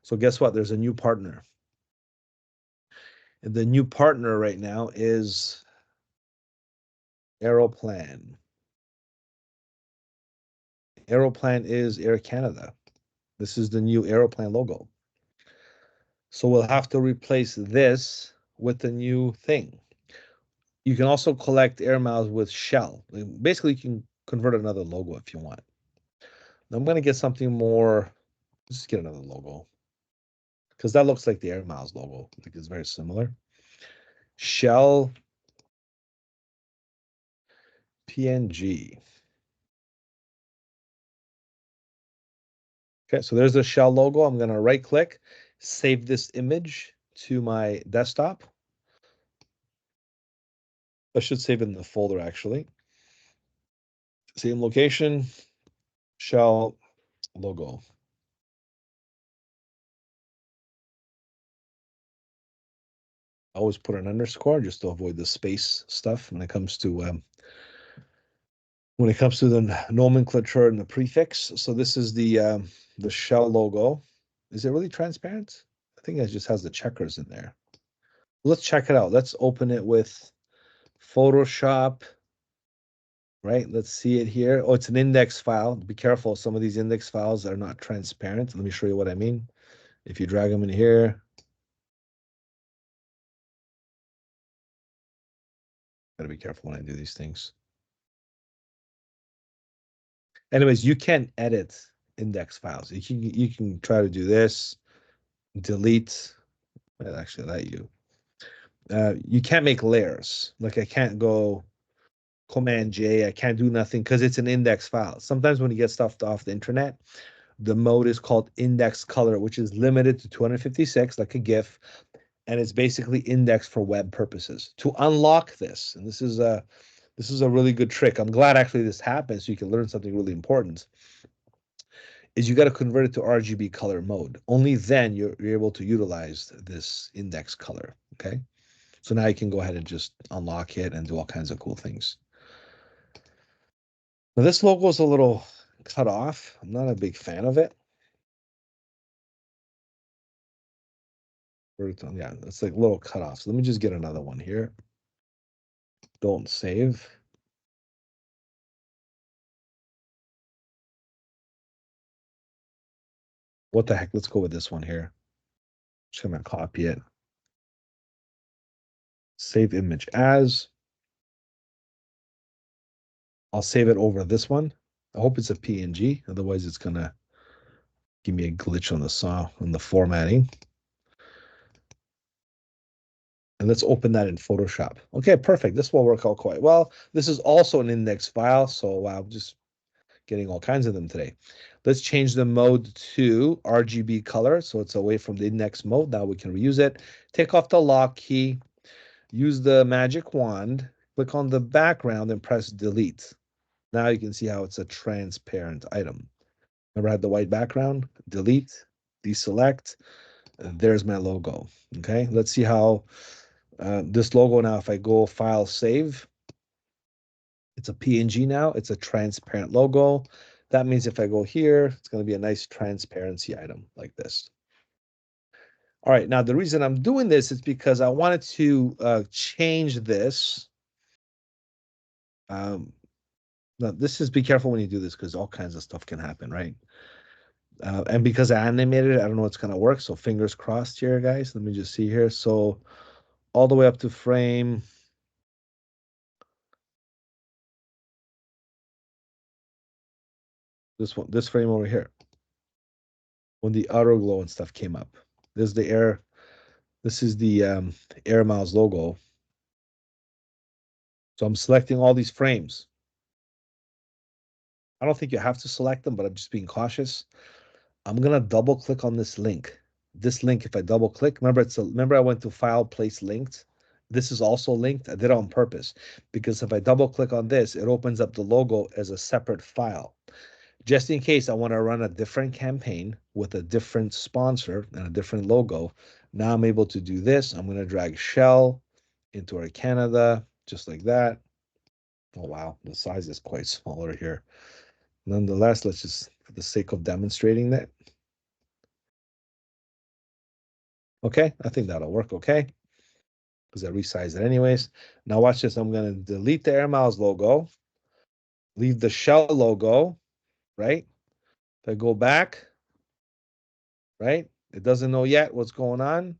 So guess what? There's a new partner. And the new partner right now is Aeroplan. Aeroplan is Air Canada. This is the new Aeroplan logo. So we'll have to replace this with the new thing. You can also collect Air Miles with Shell. Basically, you can convert another logo if you want. Now I'm going to get something more. Let's just get another logo because that looks like the Air Miles logo. I think it's very similar. Shell PNG. Okay, so there's the Shell logo. I'm going to right click, save this image to my desktop. I should save it in the folder actually. Same location, Shell logo. I always put an underscore just to avoid the space stuff when it comes to the nomenclature and the prefix. So this is the Shell logo. Is it really transparent? I think it just has the checkers in there. Let's check it out. Let's open it with Photoshop, right? Let's see it here. Oh, it's an index file. Be careful. Some of these index files are not transparent. Let me show you what I mean. If you drag them in here, gotta be careful when I do these things. Anyways, you can edit index files. You can try to do this, delete. Well, actually, let you. You can't make layers. Like I can't go Command J. I can't do nothing because it's an index file. Sometimes when you get stuff off the internet, the mode is called index color, which is limited to 256, like a GIF, and it's basically indexed for web purposes. To unlock this, and this is a really good trick. I'm glad actually this happened so you can learn something really important. Is you got to convert it to RGB color mode. Only then you're able to utilize this index color. Okay. So now you can go ahead and just unlock it and do all kinds of cool things. Now this logo is a little cut off. I'm not a big fan of it. Yeah, it's like a little cut off. So let me just get another one here. Don't save. What the heck? Let's go with this one here. Just gonna copy it. Save image as. I'll save it over this one. I hope it's a PNG, otherwise it's gonna give me a glitch on the saw on the formatting. And let's open that in Photoshop. Okay, perfect. This will work out quite well. This is also an index file, so wow, just getting all kinds of them today. Let's change the mode to RGB color, so it's away from the index mode. Now we can reuse it. Take off the lock key, use the magic wand, click on the background and press delete. Now you can see how it's a transparent item. Remember I had the white background? Delete, deselect, and there's my logo. Okay, let's see how this logo now, if I go file save, it's a PNG now. It's a transparent logo. That means if I go here, it's going to be a nice transparency item like this. All right, now the reason I'm doing this is because I wanted to change this. Now this is, be careful when you do this because all kinds of stuff can happen, right? And because I animated it, I don't know what's going to work. So fingers crossed here, guys. Let me just see here. So all the way up to frame. This one, this frame over here. When the auto glow and stuff came up. This is the air. This is the Air Miles logo. So I'm selecting all these frames. I don't think you have to select them, but I'm just being cautious. I'm gonna double click on this link. This link, if I double click, remember I went to file, place linked. This is also linked. I did it on purpose because if I double click on this, it opens up the logo as a separate file. Just in case I want to run a different campaign with a different sponsor and a different logo. Now I'm able to do this. I'm going to drag Shell into our Canada, just like that. Oh, wow. The size is quite smaller here. Nonetheless, let's just, for the sake of demonstrating that. Okay, I think that'll work okay because I resized it anyways. Now watch this. I'm going to delete the Air Miles logo, leave the Shell logo, right? If I go back, right? It doesn't know yet what's going on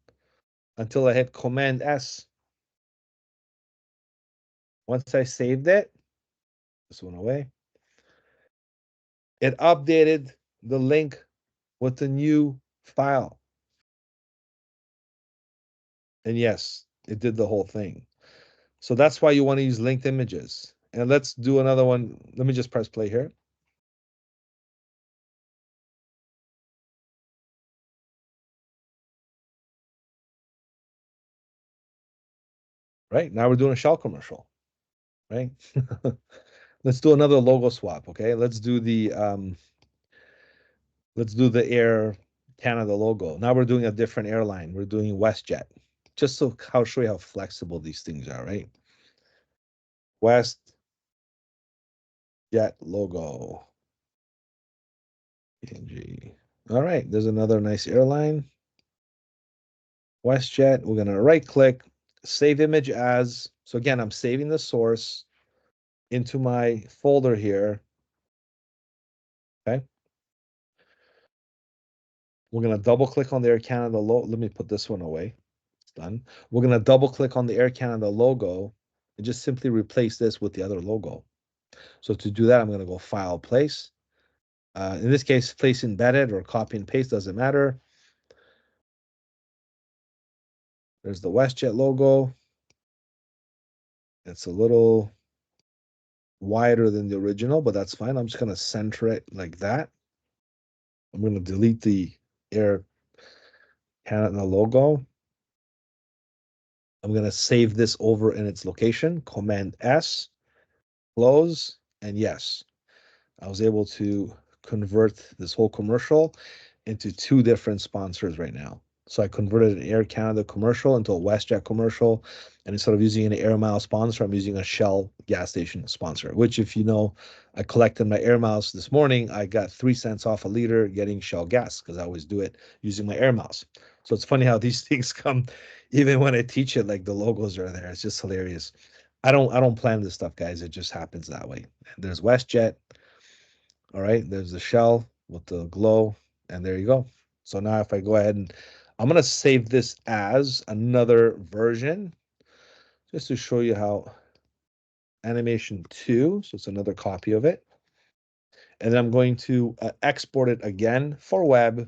until I hit Command S. Once I saved it, this went away. It updated the link with the new file. And yes, it did the whole thing. So that's why you want to use linked images. And let's do another one. Let me just press play here. Right, now we're doing a Shell commercial, right? Let's do another logo swap, okay? Let's do the Air Canada logo. Now we're doing a different airline. We're doing WestJet. Just so I'll show you how flexible these things are, right? WestJet logo. PNG. All right, there's another nice airline. WestJet. We're gonna right click, save image as. So again, I'm saving the source into my folder here. Okay. We're gonna double click on the Air Canada logo. Let me put this one away. It's done. We're gonna double click on the Air Canada logo and just simply replace this with the other logo. So to do that, I'm gonna go File, Place. In this case, place embedded or copy and paste doesn't matter. There's the WestJet logo. It's a little wider than the original, but that's fine. I'm just gonna center it like that. I'm gonna delete the Air Canada logo. I'm gonna save this over in its location, Command S, close, and yes, I was able to convert this whole commercial into two different sponsors right now. So I converted an Air Canada commercial into a WestJet commercial. And instead of using an Air Miles sponsor, I'm using a Shell gas station sponsor, which, if you know, I collected my Air Miles this morning. I got 3 cents off a liter getting Shell gas because I always do it using my Air Miles. So it's funny how these things come, even when I teach it, like the logos are there. It's just hilarious. I don't plan this stuff, guys. It just happens that way. There's WestJet. All right, there's the shell with the glow, and there you go. So now if I go ahead and I'm gonna save this as another version just to show you how animation 2, so it's another copy of it. And then I'm going to export it again for web,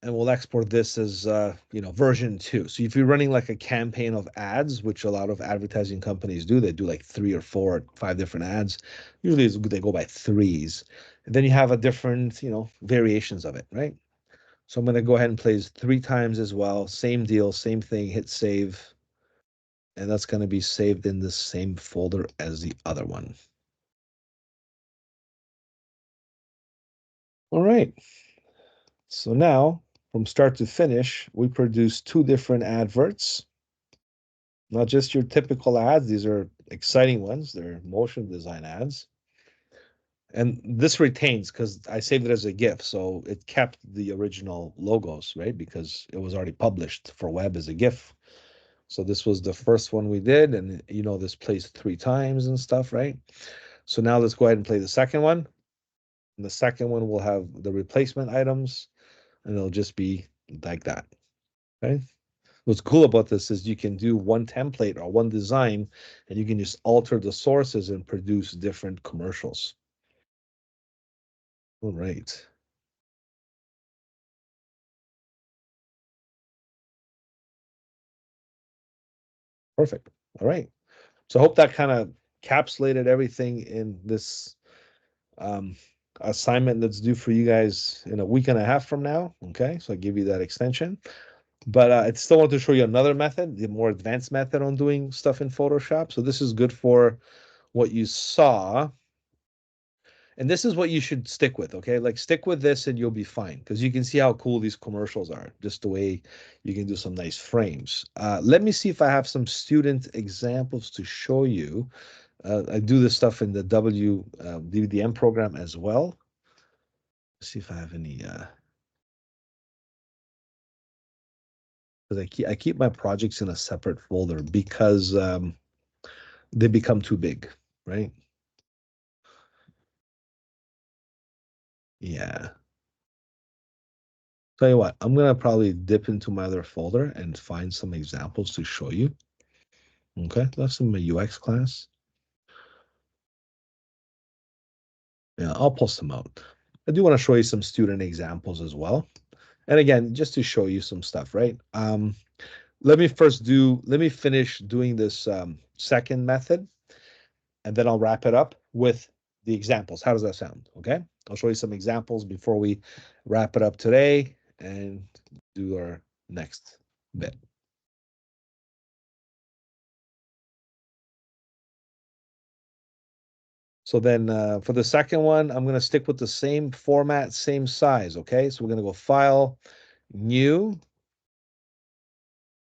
and we'll export this as version 2. So if you're running like a campaign of ads, which a lot of advertising companies do, they do like 3 or 4 or 5 different ads. Usually they go by threes. And then you have a different, variations of it, right? So I'm going to go ahead and play 3 times as well. Same deal, same thing, hit save. And that's going to be saved in the same folder as the other one. All right. So now, from start to finish, we produce 2 different adverts. Not just your typical ads. These are exciting ones. They're motion design ads. And this retains because I saved it as a GIF. So it kept the original logos, right? Because it was already published for web as a GIF. So this was the first one we did. And this plays 3 times and stuff, right? So now let's go ahead and play the second one. And the second one will have the replacement items, and it'll just be like that. Okay. What's cool about this is you can do one template or one design, and you can just alter the sources and produce different commercials. All right. Perfect. All right. So I hope that kind of capsulated everything in this um, assignment that's due for you guys in a week and a half from now. Okay. So I give you that extension. But I still want to show you another method, the more advanced method on doing stuff in Photoshop. So this is good for what you saw. And this is what you should stick with, okay? Like stick with this and you'll be fine because you can see how cool these commercials are, just the way you can do some nice frames. Let me see if I have some student examples to show you. I do this stuff in the WDM program as well. Let's see if I have any, because I keep my projects in a separate folder because they become too big, right? Yeah. Tell you what, I'm gonna probably dip into my other folder and find some examples to show you. Okay, that's in my UX class. Yeah, I'll post them out. I do want to show you some student examples as well. And again, just to show you some stuff, right? Let me finish doing this second method, and then I'll wrap it up with the examples. How does that sound? Okay, I'll show you some examples before we wrap it up today and do our next bit. So then for the second one, I'm going to stick with the same format, same size. Okay, so we're going to go File, New.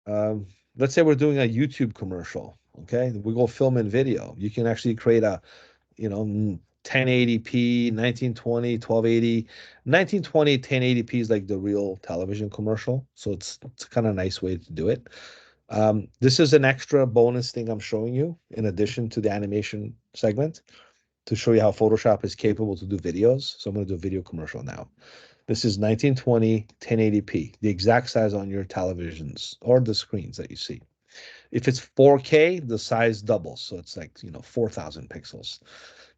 Um, let's say we're doing a YouTube commercial. Okay, we go film and video. You can actually create a 1080p, 1920, 1280. 1920, 1080p is like the real television commercial. So it's kind of nice way to do it. This is an extra bonus thing I'm showing you in addition to the animation segment to show you how Photoshop is capable to do videos. So I'm going to do a video commercial now. This is 1920, 1080p, the exact size on your televisions or the screens that you see. If it's 4K, the size doubles. So it's like, 4,000 pixels.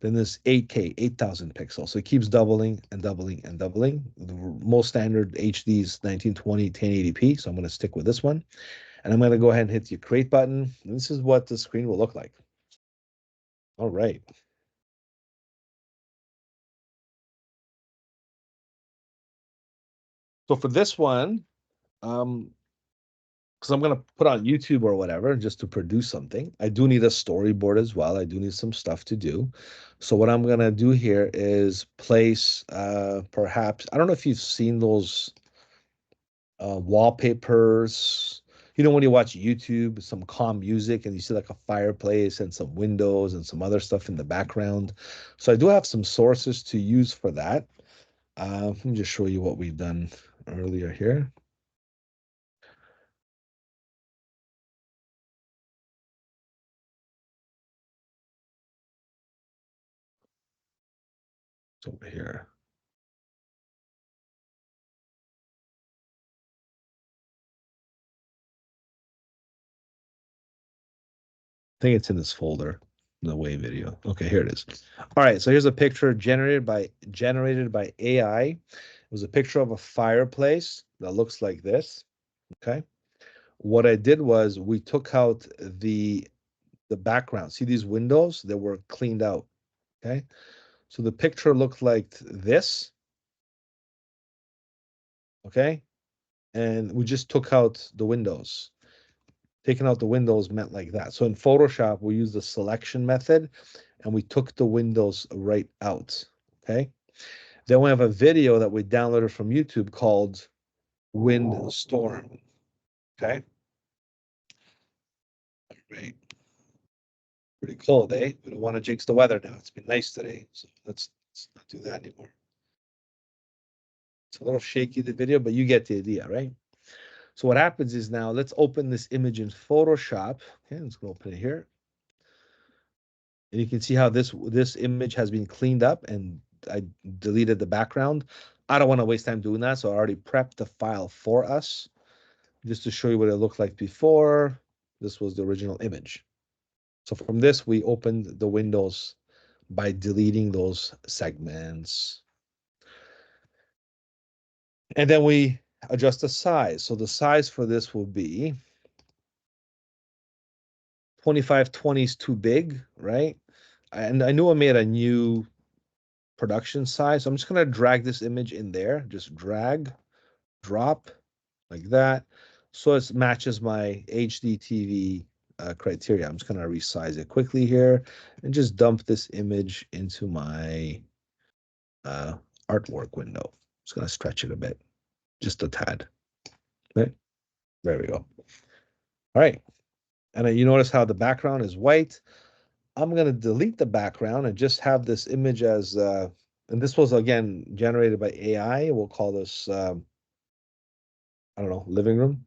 Then there's 8K, 8,000 pixels. So it keeps doubling and doubling and doubling. The most standard HD is 1920, 1080p. So I'm going to stick with this one. And I'm going to go ahead and hit the create button. This is what the screen will look like. All right. So for this one, um, because I'm gonna put on YouTube or whatever just to produce something. I do need a storyboard as well. I do need some stuff to do. So what I'm gonna do here is place perhaps I don't know if you've seen those wallpapers. When you watch YouTube, some calm music and you see like a fireplace and some windows and some other stuff in the background. So I do have some sources to use for that. Let me just show you what we've done earlier here. It's over here. I think it's in this folder. The way video. Okay, here it is. All right, so here's a picture generated by AI. It was a picture of a fireplace that looks like this. Okay. What I did was we took out the background. See these windows? They were cleaned out. Okay. So the picture looked like this. Okay. And we just took out the windows. Taking out the windows meant like that. So in Photoshop, we use the selection method and we took the windows right out. Okay. Then we have a video that we downloaded from YouTube called Wind Storm. Okay. Right. Pretty cold, eh? We don't want to jinx the weather now. It's been nice today. So let's not do that anymore. It's a little shaky, the video, but you get the idea, right? So what happens is now let's open this image in Photoshop. Okay, let's go open it here. And you can see how this image has been cleaned up and I deleted the background. I don't want to waste time doing that, so I already prepped the file for us just to show you what it looked like before. This was the original image. So from this, we opened the windows by deleting those segments. And then we adjust the size. So the size for this will be 2520 is too big, right? And I knew I made a new production size. So I'm just going to drag this image in there. Just drag, drop like that. So it matches my HD TV criteria. I'm just going to resize it quickly here and just dump this image into my artwork window. Just going to stretch it a bit, just a tad. Okay. There we go. All right. And you notice how the background is white. I'm going to delete the background and just have this image as, and this was again generated by AI. We'll call this, I don't know, living room.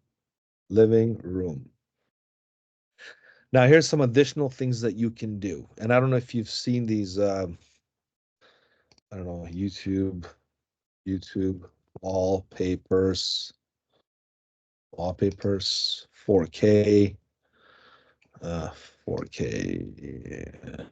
Living room. Now, here's some additional things that you can do. And I don't know if you've seen these, I don't know, YouTube wallpapers, 4K, 4K.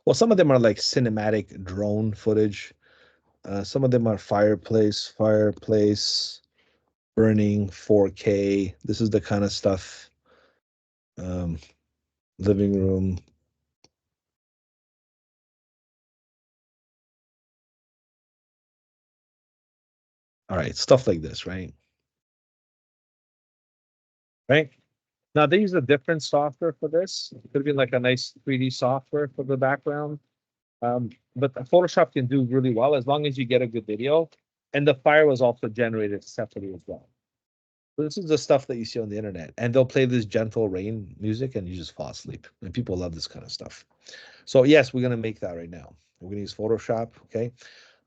Well, some of them are like cinematic drone footage. Some of them are fireplace, burning 4K. This is the kind of stuff. Um, living room. All right, stuff like this, right? Right. Now they use a different software for this. It could be like a nice 3D software for the background. But Photoshop can do really well as long as you get a good video. And the fire was also generated separately as well. So this is the stuff that you see on the internet. And they'll play this gentle rain music and you just fall asleep. And people love this kind of stuff. So yes, we're gonna make that right now. We're gonna use Photoshop. Okay.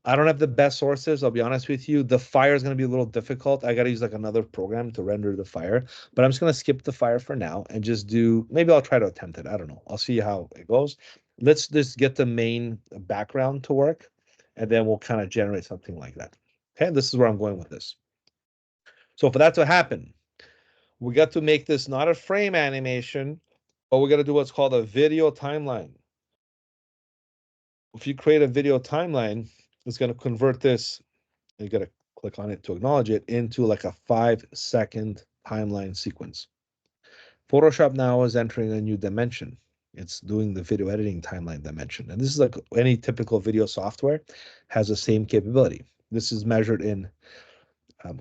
I don't have the best sources. I'll be honest with you. The fire is going to be a little difficult. I got to use like another program to render the fire, but I'm just going to skip the fire for now and just do, maybe I'll try to attempt it. I don't know. I'll see how it goes. Let's just get the main background to work and then we'll kind of generate something like that. Okay. This is where I'm going with this. So for that to happen, we got to make this not a frame animation, but we got to do what's called a video timeline. If you create a video timeline, it's going to convert this. You got to click on it to acknowledge it into like a 5-second timeline sequence. Photoshop now is entering a new dimension. It's doing the video editing timeline dimension. And this is like any typical video software has the same capability. This is measured in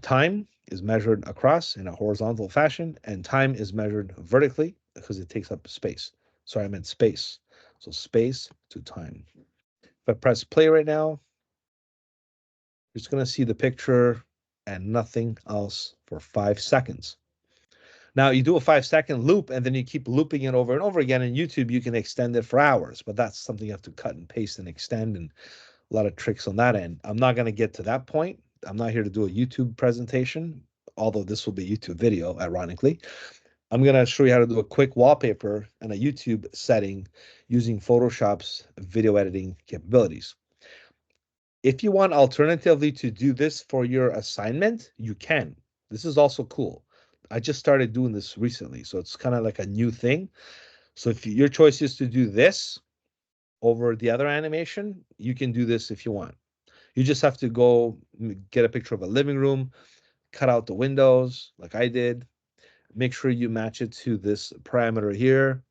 time is measured across in a horizontal fashion, and time is measured vertically because it takes up space. Sorry, I meant space. So space to time. If I press play right now, you're just going to see the picture and nothing else for 5 seconds. Now you do a 5-second loop and then you keep looping it over and over again. In YouTube, you can extend it for hours, but that's something you have to cut and paste and extend and a lot of tricks on that end. I'm not going to get to that point. I'm not here to do a YouTube presentation, although this will be a YouTube video, ironically. I'm going to show you how to do a quick wallpaper and a YouTube setting using Photoshop's video editing capabilities. If you want alternatively to do this for your assignment, you can. This is also cool. I just started doing this recently, so it's kind of like a new thing. So if your choice is to do this over the other animation, you can do this if you want. You just have to go get a picture of a living room, cut out the windows like I did, make sure you match it to this parameter here,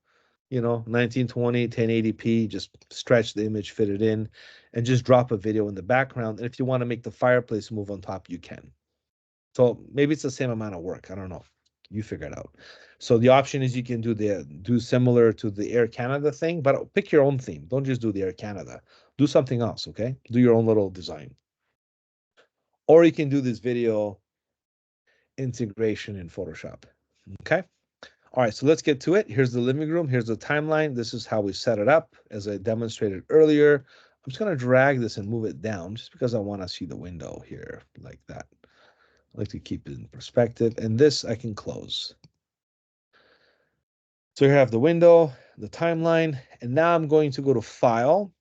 1920, 1080p, just stretch the image, fit it in, and just drop a video in the background. And if you want to make the fireplace move on top, you can. So maybe it's the same amount of work. I don't know. You figure it out. So the option is you can do similar to the Air Canada thing, but pick your own theme. Don't just do the Air Canada. Do something else, okay? Do your own little design. Or you can do this video integration in Photoshop. Okay. All right, so let's get to it. Here's the living room. Here's the timeline. This is how we set it up, as I demonstrated earlier. I'm just going to drag this and move it down just because I want to see the window here like that. I like to keep it in perspective. And this I can close. So here I have the window, the timeline, and now I'm going to go to File.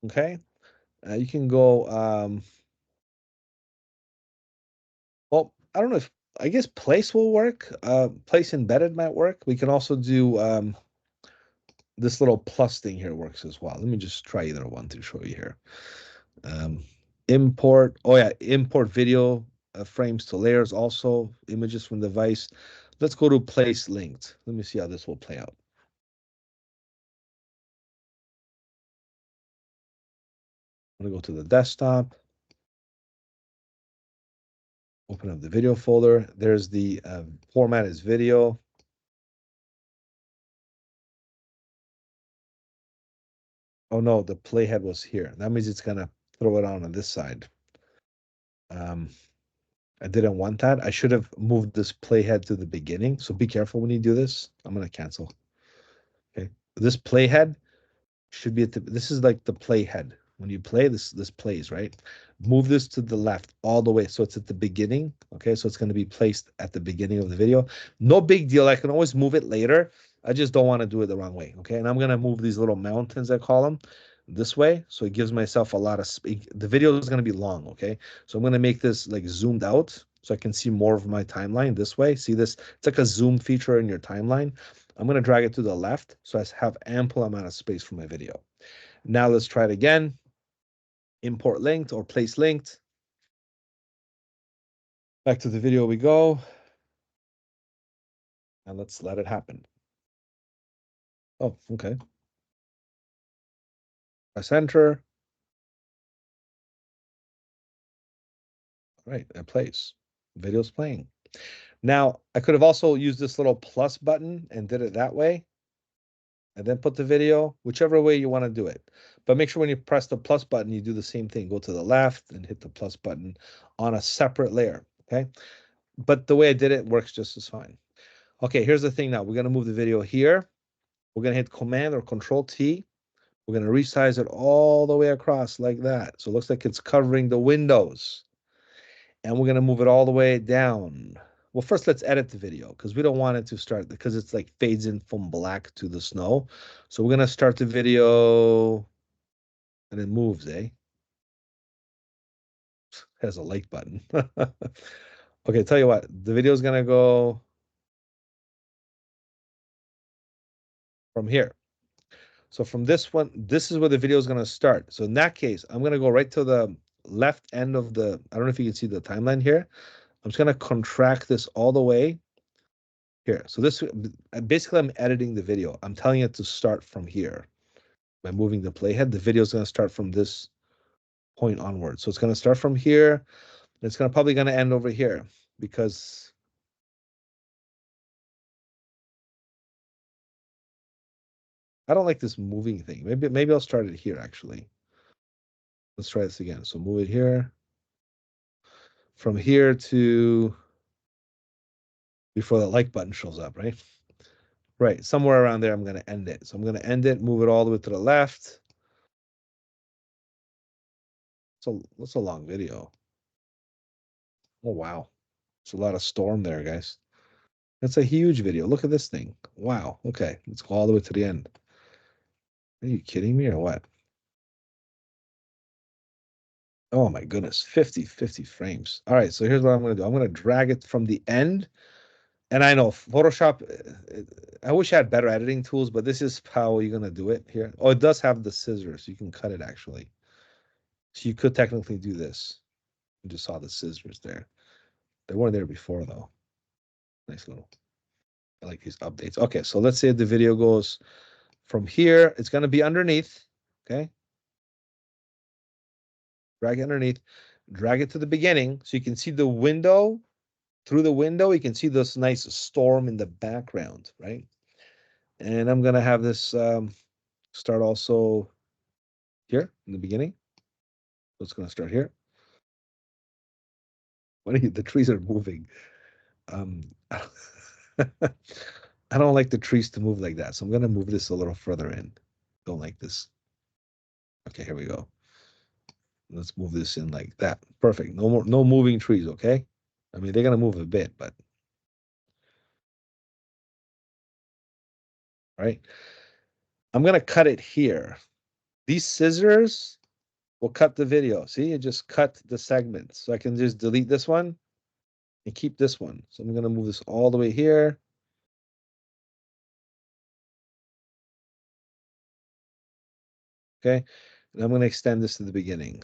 Okay. You can go, well, I don't know if, I guess Place will work. Place Embedded might work. We can also do this little plus thing here works as well. Let me just try either one to show you here. Um, import, oh yeah, import video frames to layers, also images from device. Let's go to place linked. Let me see how this will play out. I'm gonna go to the desktop, open up the video folder. There's the format is video. Oh no, the playhead was here. That means it's gonna throw it on this side. I didn't want that. I should have moved this playhead to the beginning. So be careful when you do this. I'm gonna cancel. Okay. This playhead should be at the, this is like the playhead. When you play this plays, right? Move this to the left all the way. So it's at the beginning. Okay. So it's going to be placed at the beginning of the video. No big deal. I can always move it later. I just don't want to do it the wrong way. Okay. And I'm going to move these little mountains, I call them, this way. So it gives myself a lot of space. The video is going to be long. Okay. So I'm going to make this like zoomed out so I can see more of my timeline this way. See this? It's like a zoom feature in your timeline. I'm going to drag it to the left so I have ample amount of space for my video. Now let's try it again. Import linked or place linked. Back to the video we go. And let's let it happen. Oh, okay. Press enter. All right, it plays. Video's playing. Now, I could have also used this little plus button and did it that way. And then put the video, whichever way you want to do it. But make sure when you press the plus button, you do the same thing. Go to the left and hit the plus button on a separate layer, okay? But the way I did it works just as fine. Okay, here's the thing now. We're going to move the video here. We're going to hit Command or Control T. We're going to resize it all the way across like that. So it looks like it's covering the windows. And we're going to move it all the way down. Well, first let's edit the video because we don't want it to start because it's like fades in from black to the snow. So we're going to start the video and it moves, eh? Has a like button. Okay, tell you what, the video is going to go from here. So from this one, this is where the video is going to start. So in that case, I'm going to go right to the left end of the, I don't know if you can see the timeline here. I'm just going to contract this all the way here. So this, basically I'm editing the video. I'm telling it to start from here. By moving the playhead, the video is going to start from this point onward. So it's going to start from here. And it's probably going to end over here because I don't like this moving thing. Maybe I'll start it here actually. Let's try this again. So move it here. From here to before the like button shows up, right? Right, somewhere around there, I'm going to end it. So I'm going to end it, move it all the way to the left. So that's a long video. Oh, wow. It's a lot of storm there, guys. That's a huge video. Look at this thing. Wow. Okay, let's go all the way to the end. Are you kidding me or what? Oh my goodness, 50 frames. All right, so here's what I'm going to do. I'm going to drag it from the end. And I know Photoshop, I wish I had better editing tools, but this is how you're going to do it here. Oh, it does have the scissors. You can cut it actually. So you could technically do this. You just saw the scissors there. They weren't there before though. Nice little, I like these updates. Okay, so let's say the video goes from here. It's going to be underneath. Okay. Drag it underneath. Drag it to the beginning so you can see the window. Through the window, you can see this nice storm in the background, right? And I'm going to have this start also here in the beginning. So it's going to start here. The trees are moving. Um, I don't like the trees to move like that. So I'm going to move this a little further in. Don't like this. Okay, here we go. Let's move this in like that. Perfect. No more, no moving trees. Okay. I mean, they're going to move a bit, but all right. I'm going to cut it here. These scissors will cut the video. See, it just cut the segment. So I can just delete this one and keep this one. So I'm going to move this all the way here. Okay. And I'm going to extend this to the beginning.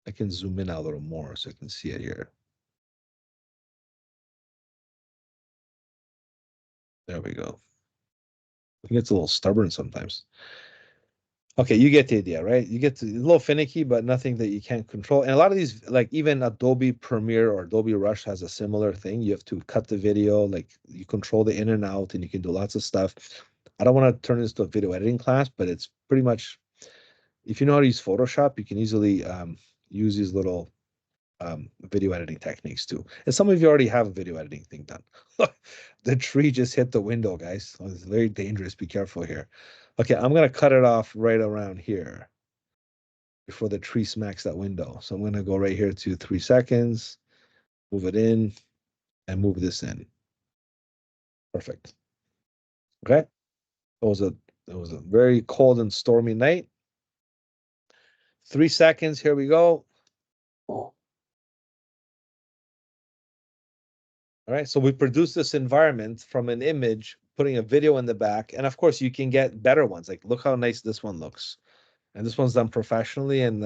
I can zoom in a little more so I can see it here. There we go. It gets a little stubborn sometimes. Okay, you get the idea, right? You get to, a little finicky, but nothing that you can't control. And a lot of these, like even Adobe Premiere or Adobe Rush has a similar thing. You have to cut the video, like you control the in and out, and you can do lots of stuff. I don't want to turn this to a video editing class, but it's pretty much, if you know how to use Photoshop, you can easily use these little video editing techniques too. And some of you already have a video editing thing done. The tree just hit the window, guys. So it's very dangerous. Be careful here. Okay, I'm gonna cut it off right around here before the tree smacks that window. So I'm gonna go right here to 3 seconds, move it in, and move this in. Perfect. Okay. It was a very cold and stormy night. 3 seconds. Here we go. All right. So we produce this environment from an image, putting a video in the back, and of course you can get better ones. Like look how nice this one looks. And this one's done professionally, and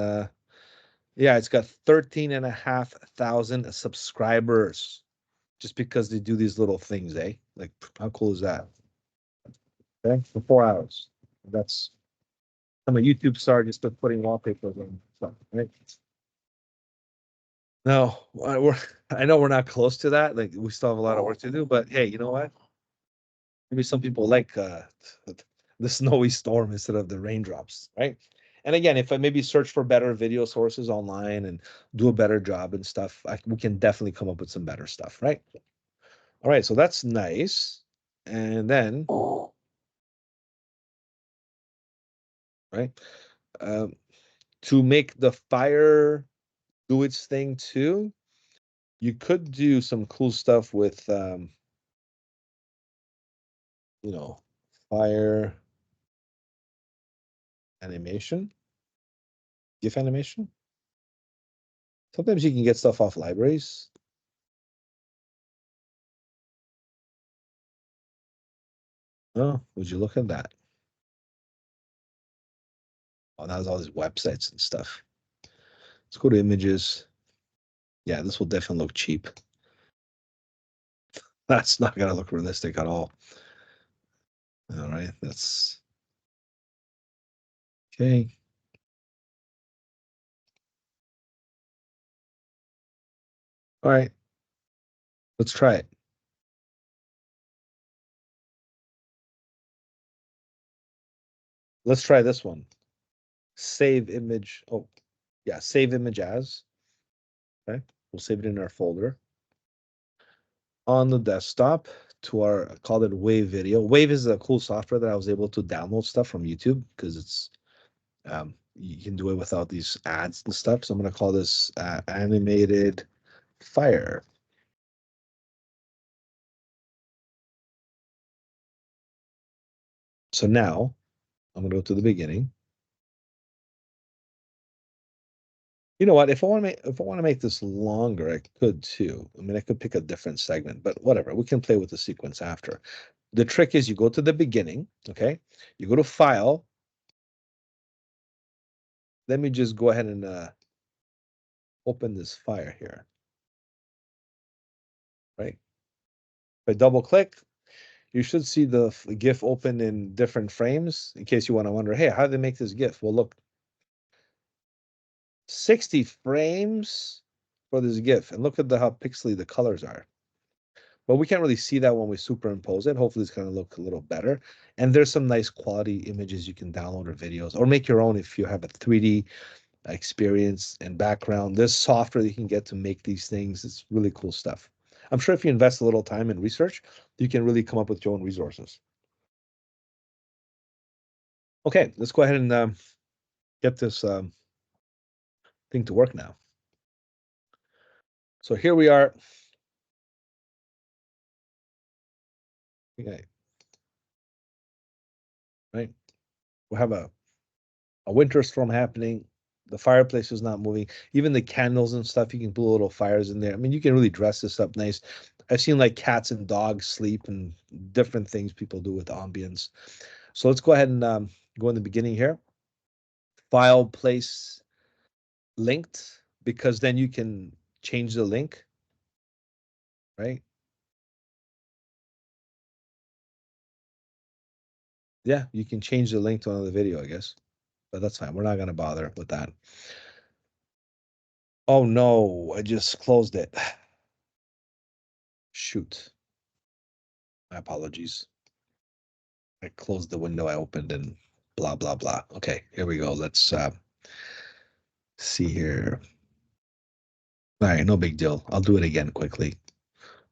yeah, it's got 13,500 subscribers just because they do these little things, eh? Like, how cool is that? Okay, for 4 hours. That's, I'm a YouTube star just for putting wallpapers on stuff, right? No, I know we're not close to that. Like, we still have a lot of work to do, but hey, you know what? Maybe some people like the snowy storm instead of the raindrops, right? And again, if I maybe search for better video sources online and do a better job and stuff, we can definitely come up with some better stuff, right? All right, so that's nice. And then, right, um, to make the fire do its thing too, you could do some cool stuff with, you know, fire animation, GIF animation. Sometimes you can get stuff off libraries. Oh, would you look at that? Oh, that was all these websites and stuff. Let's go to images. Yeah, this will definitely look cheap. That's not gonna look realistic at all. All right, that's okay. All right, let's try it. Let's try this one. Save image. Oh, yeah, save image as. Okay, we'll save it in our folder on the desktop to our, call it Wave Video. Wave is a cool software that I was able to download stuff from YouTube because it's you can do it without these ads and stuff. So I'm gonna call this animated fire. So now I'm gonna go to the beginning. You know what? If I want to make this longer, I could too. I mean, I could pick a different segment, but whatever. We can play with the sequence after. The trick is you go to the beginning, okay? You go to File. Let me just go ahead and open this fire here, right? If I double click, you should see the GIF open in different frames in case you want to wonder, hey, how did they make this GIF? Well, look, 60 frames for this GIF, and look at how pixely the colors are. But we can't really see that when we superimpose it. Hopefully, it's going to look a little better. And there's some nice quality images you can download or videos or make your own if you have a 3D experience and background. There's software that you can get to make these things. It's really cool stuff. I'm sure if you invest a little time in research, you can really come up with your own resources. Okay, let's go ahead and get this thing to work now. So here we are. Okay, right? We have a winter storm happening. The fireplace is not moving. Even the candles and stuff, you can put little fires in there. I mean, you can really dress this up nice. I've seen like cats and dogs sleep and different things people do with ambience. So let's go ahead and go in the beginning here. File place linked, because then you can change the link, right? Yeah, you can change the link to another video, I guess. But that's fine. We're not going to bother with that. Oh no, I just closed it. Shoot. My apologies. I closed the window I opened and blah, blah, blah. Okay, here we go. Let's see here. All right, no big deal. I'll do it again quickly.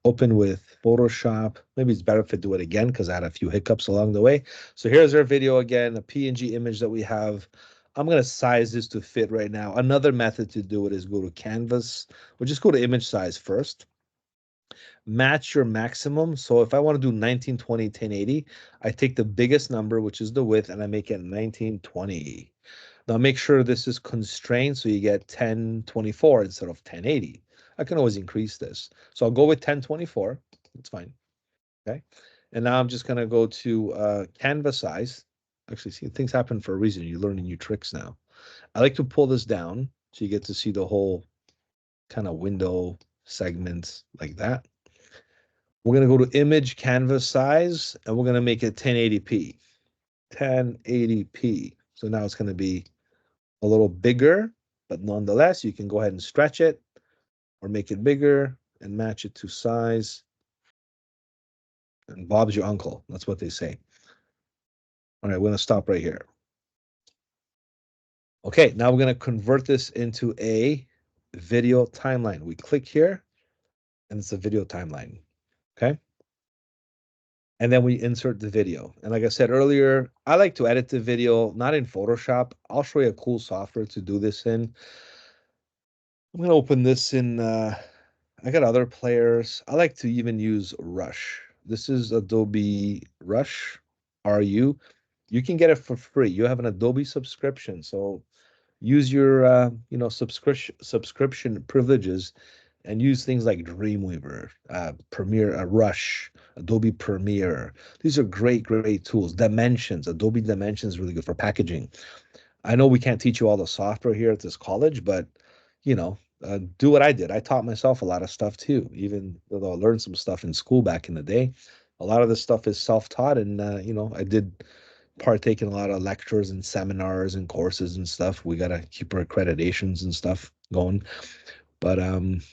Open with Photoshop. Maybe it's better if I do it again because I had a few hiccups along the way. So here's our video again, a PNG image that we have. I'm going to size this to fit right now. Another method to do it is go to Canvas. We'll just go to image size first. Match your maximum. So if I want to do 1920 1080, I take the biggest number, which is the width, and I make it 1920. Now make sure this is constrained so you get 1024 instead of 1080. I can always increase this. So I'll go with 1024. That's fine. Okay. And now I'm just going to go to canvas size. Actually, see, things happen for a reason. You're learning new tricks now. I like to pull this down so you get to see the whole kind of window segments like that. We're going to go to image canvas size, and we're going to make it 1080p. 1080p. So now it's going to be a little bigger, but nonetheless, you can go ahead and stretch it or make it bigger and match it to size. And Bob's your uncle. That's what they say. All right, we're going to stop right here. Okay, now we're going to convert this into a video timeline. We click here, and it's a video timeline. Okay. And then we insert the video. And like I said earlier, I like to edit the video, not in Photoshop. I'll show you a cool software to do this in. I'm going to open this in, I got other players. I like to even use Rush. This is Adobe Rush, RU. You can get it for free. You have an Adobe subscription. So use your, subscription privileges and use things like Dreamweaver, Premiere, Rush, Adobe Premiere. These are great, great tools. Dimensions, Adobe Dimensions is really good for packaging. I know we can't teach you all the software here at this college, but do what I did. I taught myself a lot of stuff too, even though I learned some stuff in school back in the day. A lot of this stuff is self-taught, and I did partake in a lot of lectures and seminars and courses and stuff. We gotta keep our accreditations and stuff going. But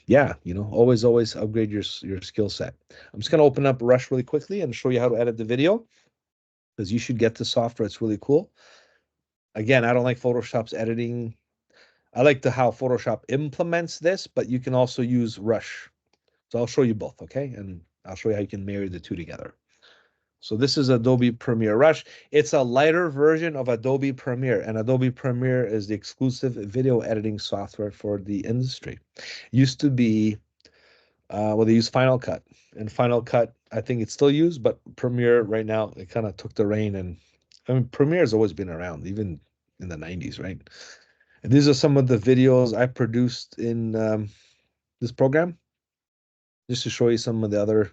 yeah, always upgrade your skill set. I'm just gonna open up Rush really quickly and show you how to edit the video because you should get the software. It's really cool. Again, I don't like Photoshop's editing. I like how Photoshop implements this, but you can also use Rush. So I'll show you both, okay? And I'll show you how you can marry the two together. So this is Adobe Premiere Rush. It's a lighter version of Adobe Premiere, and Adobe Premiere is the exclusive video editing software for the industry. Used to be, they use Final Cut, and Final Cut, I think it's still used, but Premiere right now, it kind of took the reign, and I mean, Premiere has always been around, even in the 90s, right? And these are some of the videos I produced in this program, just to show you some of the other,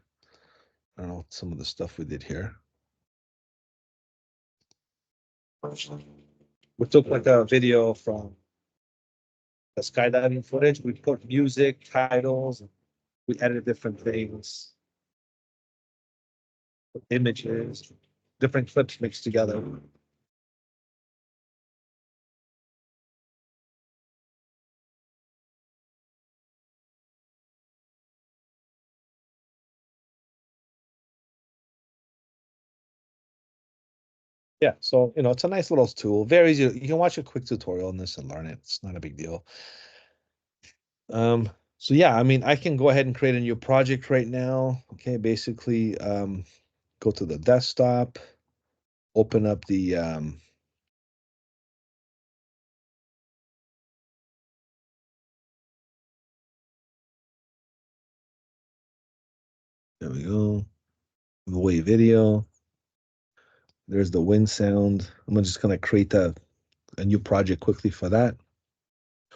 I don't know, some of the stuff we did here. We took like a video from the skydiving footage. We put music, titles, we edited different things, images, different clips mixed together. Yeah, so it's a nice little tool. Very easy. You can watch a quick tutorial on this and learn it. It's not a big deal. So yeah, I mean, I can go ahead and create a new project right now. Okay, basically, go to the desktop, open up the there we go. Way video. There's the wind sound. I'm just gonna create a new project quickly for that.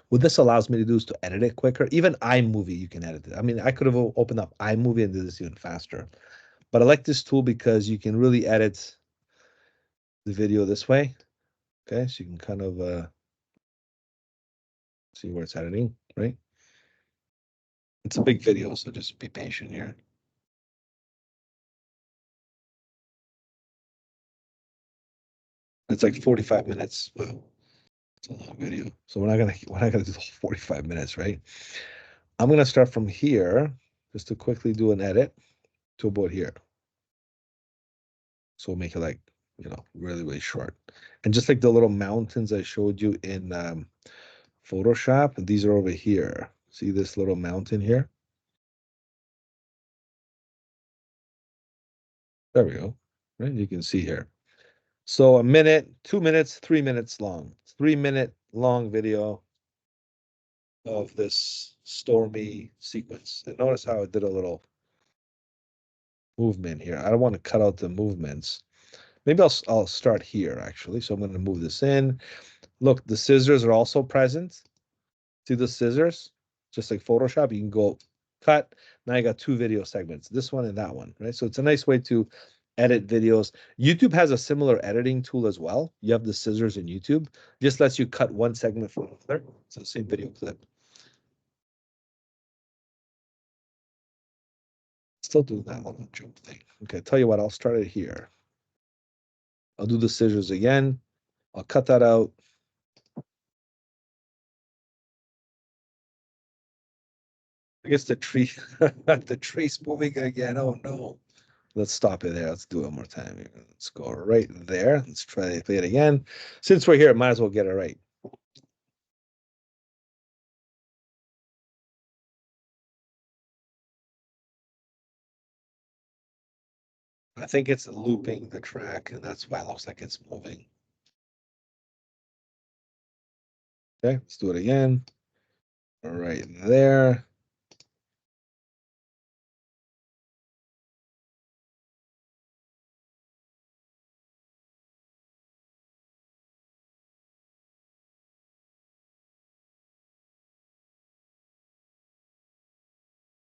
What this allows me to do is to edit it quicker. Even iMovie, you can edit it. I mean, I could have opened up iMovie and did this even faster. But I like this tool because you can really edit the video this way. Okay, so you can kind of see where it's editing, right? It's a big video, so just be patient here. It's like 45 minutes. Wow, it's a long video. So we're not gonna do the whole 45 minutes, right? I'm gonna start from here just to quickly do an edit to about here. So we'll make it like, really, really short. And just like the little mountains I showed you in Photoshop, these are over here. See this little mountain here? There we go. Right? You can see here. So a minute, 2 minutes, 3 minutes long. 3 minute long video of this stormy sequence. And notice how I did a little movement here. I don't want to cut out the movements. Maybe I'll start here actually. So I'm going to move this in. Look, the scissors are also present. See the scissors? Just like Photoshop, you can go cut. Now you got two video segments, this one and that one, right? So it's a nice way to edit videos. YouTube has a similar editing tool as well. You have the scissors in YouTube. Just lets you cut one segment from another. It's the same video clip. Still doing that little jump thing. Okay, tell you what, I'll start it here. I'll do the scissors again. I'll cut that out. I guess the tree, the tree's moving again. Oh no. Let's stop it there. Let's do it one more time. Let's go right there. Let's try to play it again. Since we're here, might as well get it right. I think it's looping the track, and that's why it looks like it's moving. Okay, let's do it again. Right there.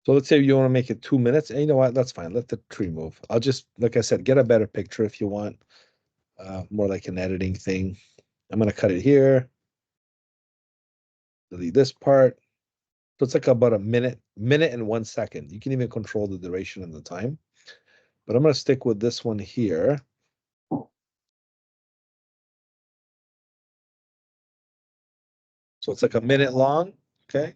So let's say you want to make it 2 minutes, and you know what? That's fine. Let the tree move. I'll just, like I said, get a better picture if you want, more like an editing thing. I'm gonna cut it here. Delete this part. So it's like about a minute and 1 second. You can even control the duration and the time. But I'm gonna stick with this one here. So it's like a minute long. Okay.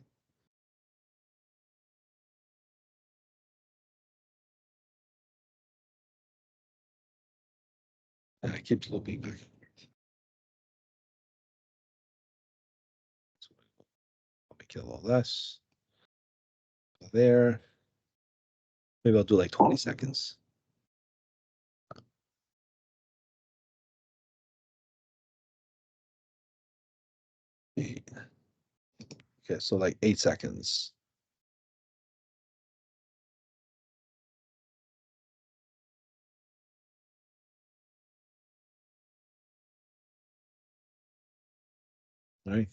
And it keeps looping back. So I'll make it a little less. There. Maybe I'll do like 20 seconds. Okay, so like 8 seconds. All right.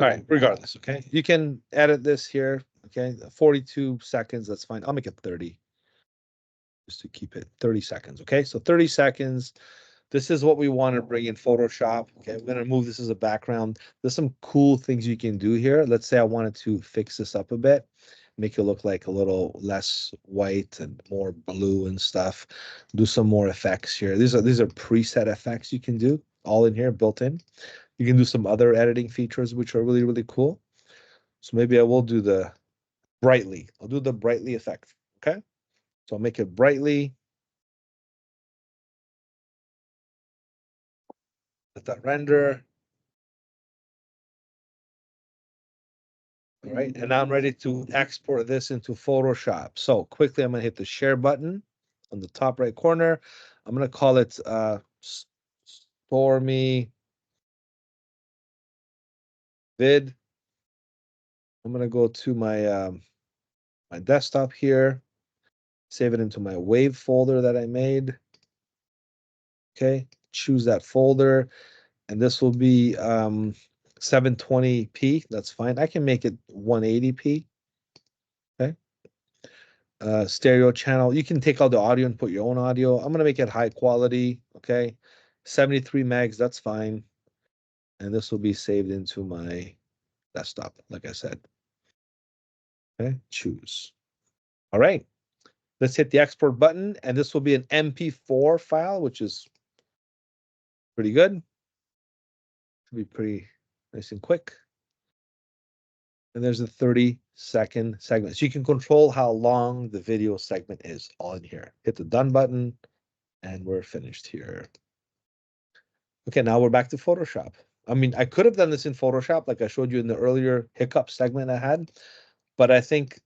All right, regardless, okay? You can edit this here, okay? 42 seconds, that's fine. I'll make it 30 just to keep it 30 seconds, okay? So 30 seconds. This is what we want to bring in Photoshop. Okay, I'm gonna move this as a background. There's some cool things you can do here. Let's say I wanted to fix this up a bit, make it look like a little less white and more blue and stuff. Do some more effects here. These are preset effects you can do, all in here, built in. You can do some other editing features which are really, really cool. So maybe I will do the brightly. I'll do the brightly effect. Okay. So I'll make it brightly. Let that render. All right, and now I'm ready to export this into Photoshop. So quickly, I'm gonna hit the share button on the top right corner. I'm gonna call it Stormy Vid. I'm gonna go to my desktop here, save it into my wave folder that I made. Okay, choose that folder, and this will be 720p. That's fine. I can make it 180p. Okay. Stereo channel. You can take out the audio and put your own audio. I'm gonna make it high quality. Okay. 73 megs, that's fine. And this will be saved into my desktop, like I said. Okay, choose. All right. Let's hit the export button, and this will be an MP4 file, which is pretty good. Should be pretty nice and quick. And there's a 30-second segment. So you can control how long the video segment is all in here. Hit the done button, and we're finished here. Okay, now we're back to Photoshop. I mean, I could have done this in Photoshop, like I showed you in the earlier hiccup segment I had, but I think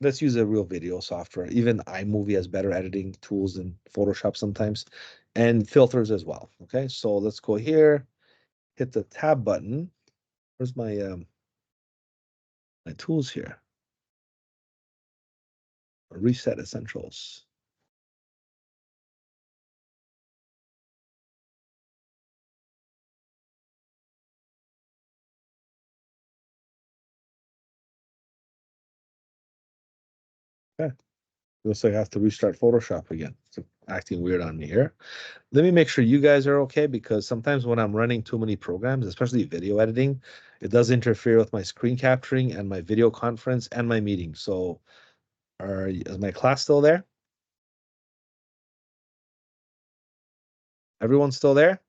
let's use a real video software. Even iMovie has better editing tools than Photoshop sometimes, and filters as well. Okay, so let's go here, hit the tab button. Where's my tools here? Reset Essentials. Okay, looks like I have to restart Photoshop again. It's acting weird on me here. Let me make sure you guys are okay, because sometimes when I'm running too many programs, especially video editing, it does interfere with my screen capturing and my video conference and my meeting. So is my class still there? Everyone's still there?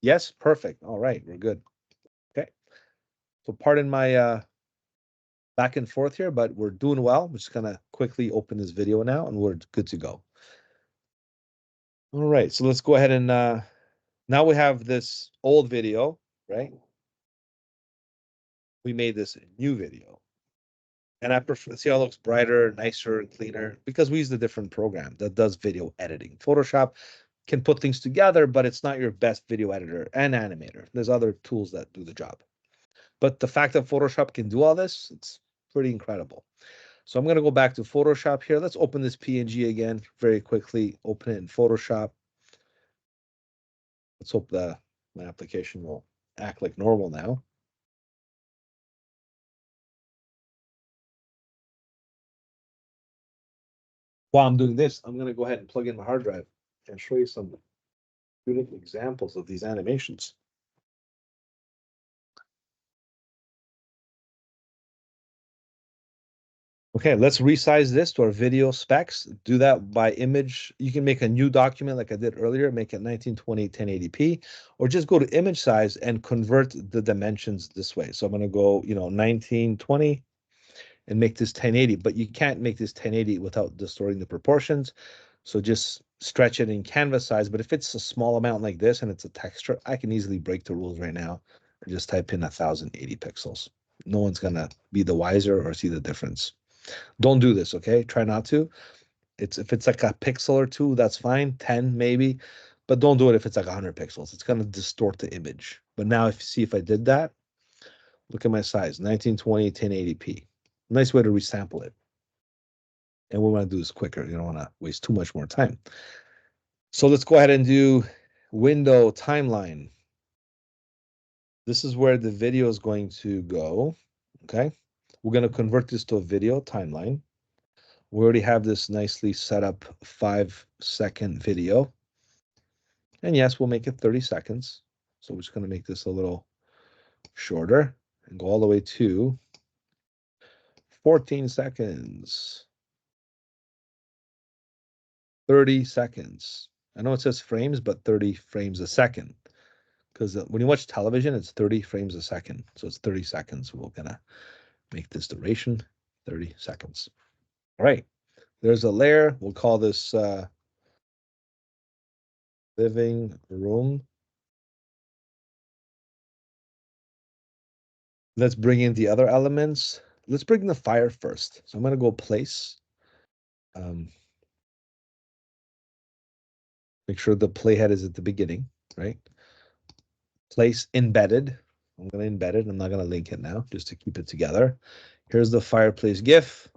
Yes, perfect. All right, we're good. Okay. So pardon my back and forth here, but we're doing well. I'm just gonna quickly open this video now and we're good to go. All right, so let's go ahead and now we have this old video, right? We made this new video. And I prefer, see how it looks brighter, nicer, and cleaner, because we use a different program that does video editing. Photoshop can put things together, but it's not your best video editor and animator. There's other tools that do the job. But the fact that Photoshop can do all this, it's pretty incredible. So I'm going to go back to Photoshop here. Let's open this PNG again very quickly. Open it in Photoshop. Let's hope my application will act like normal now. While I'm doing this, I'm going to go ahead and plug in my hard drive and show you some beautiful examples of these animations. Okay, let's resize this to our video specs. Do that by image. You can make a new document like I did earlier, make it 1920 1080p, or just go to image size and convert the dimensions this way. So I'm going to go, 1920 and make this 1080, but you can't make this 1080 without distorting the proportions. So just stretch it in canvas size. But if it's a small amount like this and it's a texture, I can easily break the rules right now and just type in 1080 pixels. No one's going to be the wiser or see the difference. Don't do this, okay? Try not to. If it's like a pixel or two, that's fine, 10 maybe, but don't do it if it's like 100 pixels. It's gonna distort the image. But now if I did that, look at my size, 1920 1080p. Nice way to resample it. And we want to do this quicker. You don't want to waste too much more time. So let's go ahead and do window timeline. This is where the video is going to go. Okay. We're going to convert this to a video timeline. We already have this nicely set up 5-second video. And yes, we'll make it 30 seconds. So we're just going to make this a little shorter and go all the way to 14 seconds, 30 seconds. I know it says frames, but 30 frames a second. Because when you watch television, it's 30 frames a second. So it's 30 seconds. We're going to make this duration 30 seconds. All right. There's a layer. We'll call this living room. Let's bring in the other elements. Let's bring the fire first. So I'm going to go place. Make sure the playhead is at the beginning, right? Place embedded. I'm going to embed it. I'm not going to link it now, just to keep it together. Here's the fireplace GIF.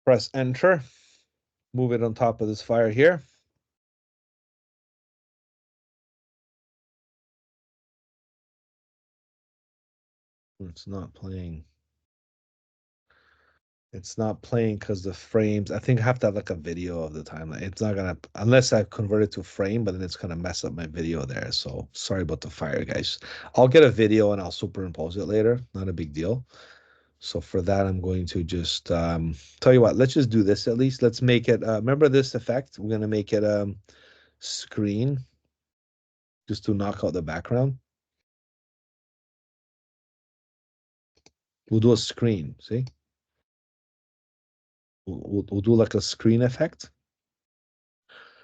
Press enter. Move it on top of this fire here. It's not playing. It's not playing because the frames, I think I have to have like a video of the timeline. It's not gonna, unless I convert it to frame, but then it's gonna mess up my video there. So sorry about the fire, guys. I'll get a video and I'll superimpose it later. Not a big deal. So for that, I'm going to just tell you what, let's just do this at least. Let's make it, remember this effect? We're gonna make it screen just to knock out the background. We'll do a screen, see? We'll do like a screen effect.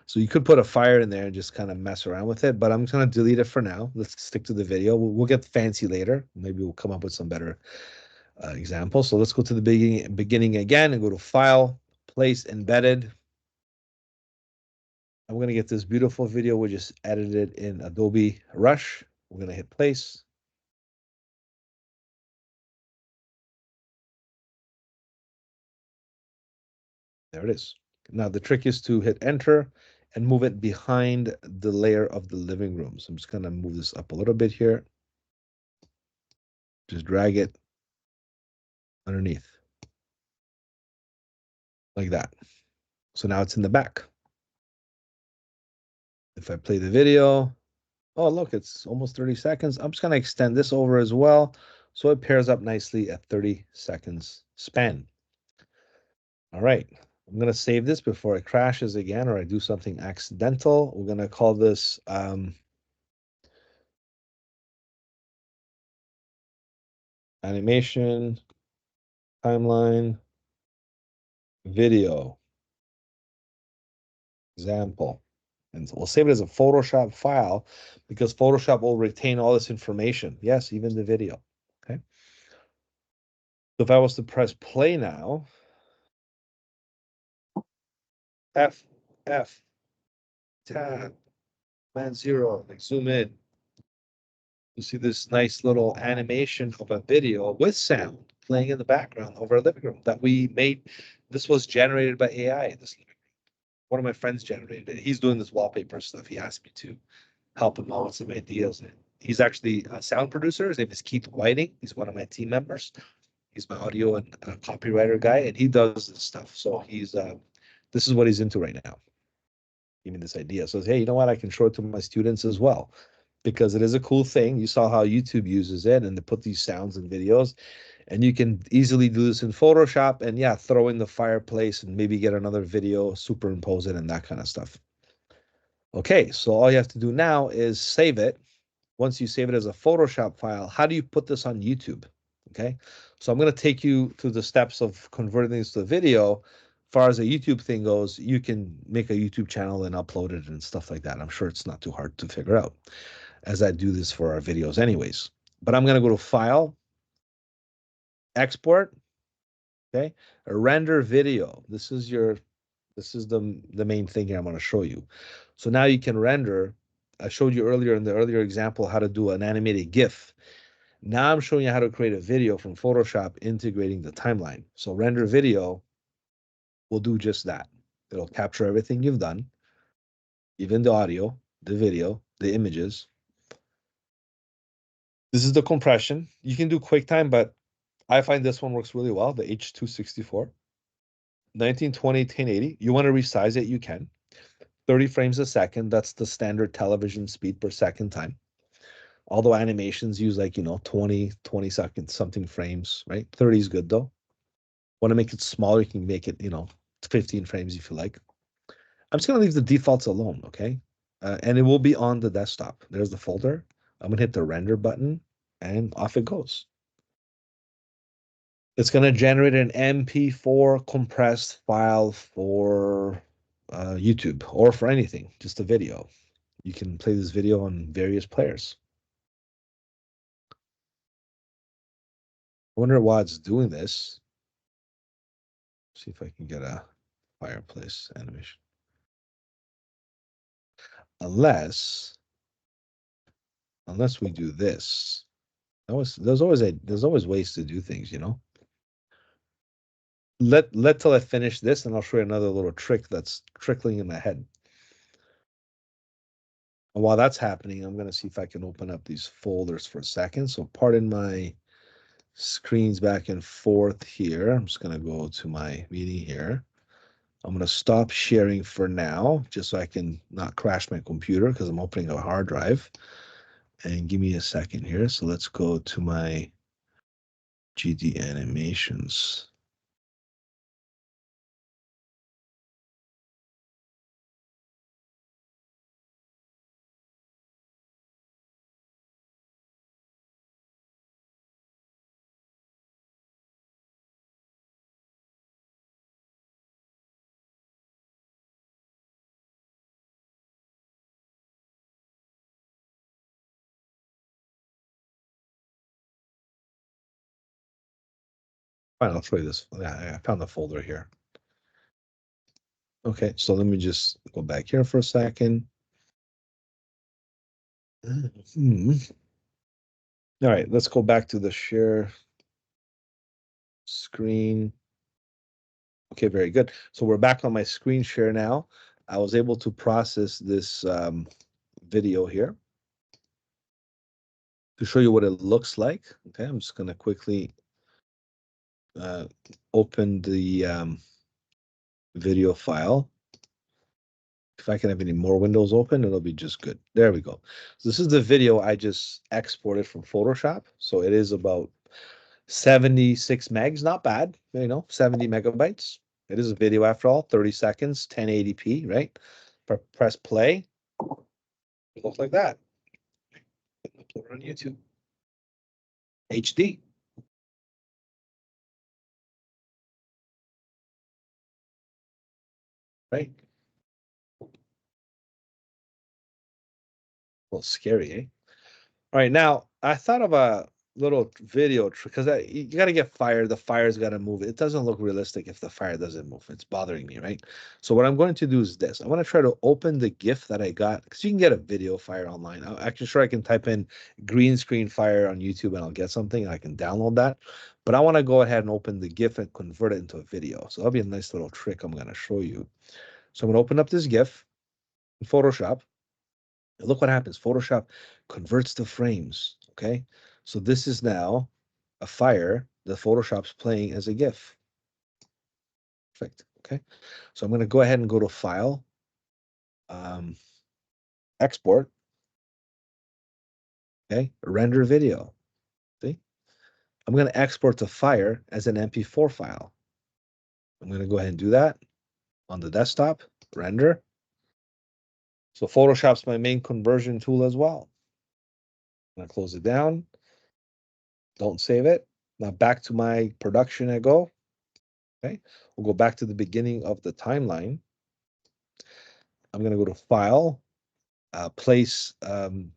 So you could put a fire in there and just kind of mess around with it, but I'm just going to delete it for now. Let's stick to the video. We'll get fancy later. Maybe we'll come up with some better examples. So let's go to the beginning again and go to File, Place, Embedded. I'm going to get this beautiful video. We just edited it in Adobe Rush. We're going to hit Place. There it is. Now the trick is to hit Enter and move it behind the layer of the living room. So I'm just going to move this up a little bit here. Just drag it underneath like that. So now it's in the back. If I play the video, oh, look, it's almost 30 seconds. I'm just going to extend this over as well. So it pairs up nicely at 30 seconds span. All right. I'm going to save this before it crashes again or I do something accidental. We're going to call this animation timeline video example. And we'll save it as a Photoshop file because Photoshop will retain all this information. Yes, even the video. Okay. So if I was to press play now, F, tab, command 0, like zoom in. You see this nice little animation of a video with sound playing in the background over a living room that we made. This was generated by AI. This one of my friends generated it. He's doing this wallpaper stuff. He asked me to help him out with some ideas. He's actually a sound producer. His name is Keith Whiting. He's one of my team members. He's my audio and copywriter guy, and he does this stuff. So he's this is what he's into right now. Give me this idea. So, hey, you know what? I can show it to my students as well because it is a cool thing. You saw how YouTube uses it, and they put these sounds and videos, and you can easily do this in Photoshop. And yeah, throw in the fireplace and maybe get another video, superimpose it, and that kind of stuff. Okay, so all you have to do now is save it. Once you save it as a Photoshop file, how do you put this on YouTube? Okay, so I'm going to take you through the steps of converting this to video. As far as a YouTube thing goes, you can make a YouTube channel and upload it and stuff like that. I'm sure it's not too hard to figure out as I do this for our videos anyways. But I'm going to go to File, Export, okay, Render Video. This is the main thing here I'm going to show you. So now you can render. I showed you earlier in the earlier example how to do an animated GIF. Now I'm showing you how to create a video from Photoshop integrating the timeline. So render video will do just that. It'll capture everything you've done, even the audio, the video, the images. This is the compression. You can do QuickTime, but I find this one works really well, the H264. 1920, 1080. You want to resize it, you can. 30 frames a second, that's the standard television speed per second time. Although animations use like, 20 seconds, something frames, right? 30 is good though. Want to make it smaller, you can make it, 15 frames if you like. I'm just going to leave the defaults alone, okay? And it will be on the desktop. There's the folder. I'm going to hit the render button and off it goes. It's going to generate an MP4 compressed file for YouTube or for anything, just a video. You can play this video on various players. I wonder why it's doing this. See if I can get a fireplace animation. Unless we do this. There's always ways to do things, Let till I finish this, and I'll show you another little trick that's trickling in my head. And while that's happening, I'm gonna see if I can open up these folders for a second. So pardon my screens back and forth here. I'm just gonna go to my meeting here. I'm gonna stop sharing for now, just so I can not crash my computer because I'm opening a hard drive. And give me a second here. So let's go to my GD animations. Fine, I'll show you this. Yeah, I found the folder here. Okay, so let me just go back here for a second. All right, let's go back to the share screen. Okay, very good. So we're back on my screen share now. I was able to process this video here to show you what it looks like. Okay, I'm just going to quickly open the video file. If I can have any more windows open, it'll be just good. There we go. So this is the video I just exported from Photoshop. So it is about 76 megs, not bad, 70 megabytes. It is a video after all, 30 seconds, 1080p, right? Press play. It looks like that. Upload it on YouTube. HD. Right? A little scary, eh? All right, now I thought of a little video because you got to get fire. The fire's got to move. It doesn't look realistic if the fire doesn't move. It's bothering me, right? So what I'm going to do is this. I'm going to try to open the GIF that I got because you can get a video fire online. I'm actually sure I can type in green screen fire on YouTube and I'll get something and I can download that. But I want to go ahead and open the GIF and convert it into a video. So that'll be a nice little trick I'm going to show you. So I'm going to open up this GIF in Photoshop. And look what happens. Photoshop converts the frames. Okay. So this is now a fire that Photoshop's playing as a GIF. Perfect. Okay. So I'm going to go ahead and go to File, Export. Okay. Render video. See? I'm going to export the fire as an MP4 file. I'm going to go ahead and do that on the desktop. Render. So Photoshop's my main conversion tool as well. I'm going to close it down. Don't save it. Now back to my production I go. Okay, we'll go back to the beginning of the timeline. I'm going to go to File, Place,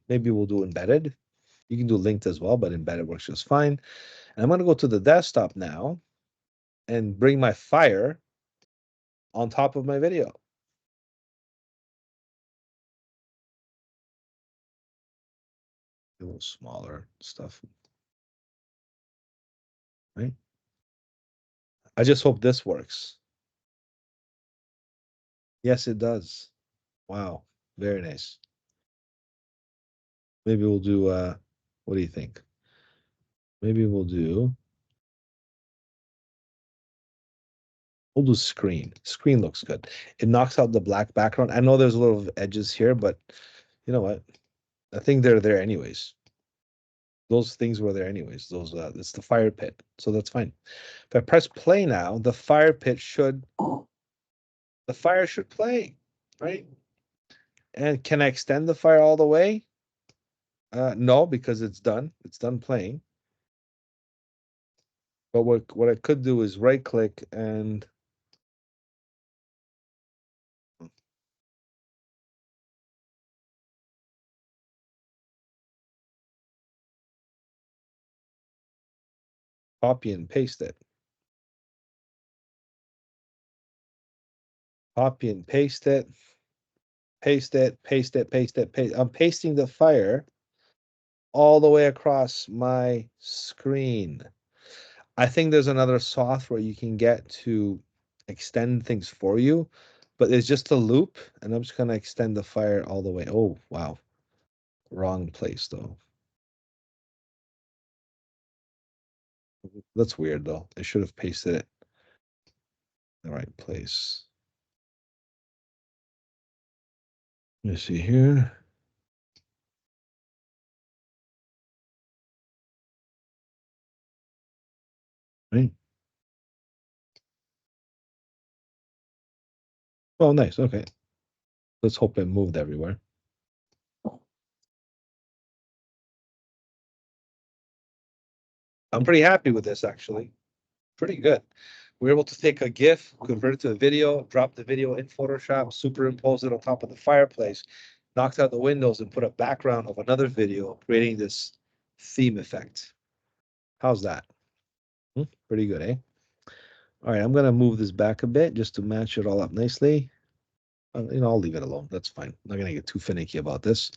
maybe we'll do Embedded. You can do Linked as well, but Embedded works just fine. And I'm going to go to the desktop now and bring my fire on top of my video. A little smaller stuff. Right? I just hope this works. Yes, it does. Wow, very nice. Maybe we'll do, what do you think? Maybe we'll do screen. Screen looks good. It knocks out the black background. I know there's a little edges here, but you know what? I think they're there anyways. Those things were there anyways. It's the fire pit, so that's fine. If I press play now, the fire should play, right? And can I extend the fire all the way? No, because it's done. It's done playing. But what I could do is right click and copy and paste it. Copy and paste it. Paste it, paste it, paste it, paste. I'm pasting the fire all the way across my screen. I think there's another software you can get to extend things for you, but it's just a loop, and I'm just gonna extend the fire all the way. Oh, wow. Wrong place though. That's weird though. I should have pasted it in the right place. Let me see here. Right. Oh, nice. Okay. Let's hope it moved everywhere. I'm pretty happy with this actually. Pretty good. We're able to take a GIF, convert it to a video, drop the video in Photoshop, superimpose it on top of the fireplace, knocked out the windows, and put a background of another video, creating this theme effect. How's that? Pretty good, eh? All right, I'm gonna move this back a bit just to match it all up nicely. I'll leave it alone. That's fine. I'm not gonna get too finicky about this.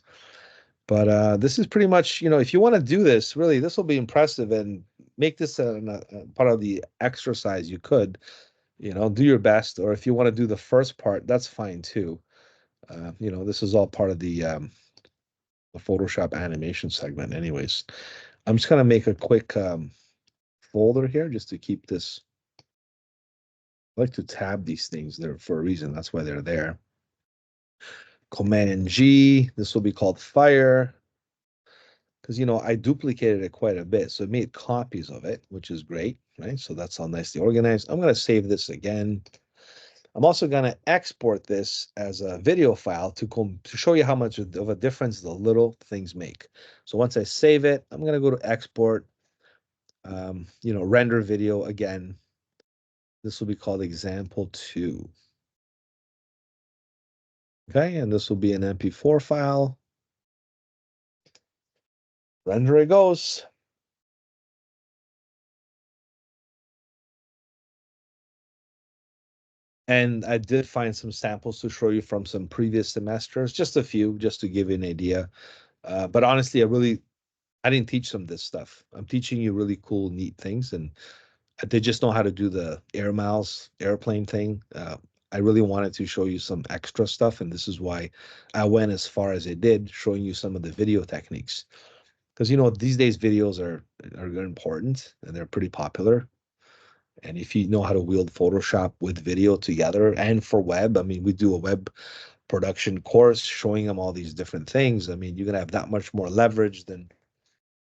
But this is pretty much, if you want to do this, really, this will be impressive and make this a part of the exercise you could. Do your best, or if you want to do the first part, that's fine too. This is all part of the Photoshop animation segment anyways. I'm just gonna make a quick folder here just to keep this. I like to tab these things there for a reason. That's why they're there. Command G, this will be called fire, because I duplicated it quite a bit, so it made copies of it, which is great, right? So that's all nicely organized. I'm going to save this again. I'm also going to export this as a video file to show you how much of a difference the little things make. So once I save it, I'm going to go to export, render video again. This will be called example 2. Okay, and this will be an MP4 file. Render it goes. And I did find some samples to show you from some previous semesters, just a few, just to give you an idea. But honestly, I didn't teach them this stuff. I'm teaching you really cool, neat things, and they just know how to do the air miles airplane thing. I really wanted to show you some extra stuff, and this is why I went as far as I did, showing you some of the video techniques. Because these days videos are important and they're pretty popular. And if you know how to wield Photoshop with video together and for web, I mean, we do a web production course showing them all these different things. I mean, you're going to have that much more leverage than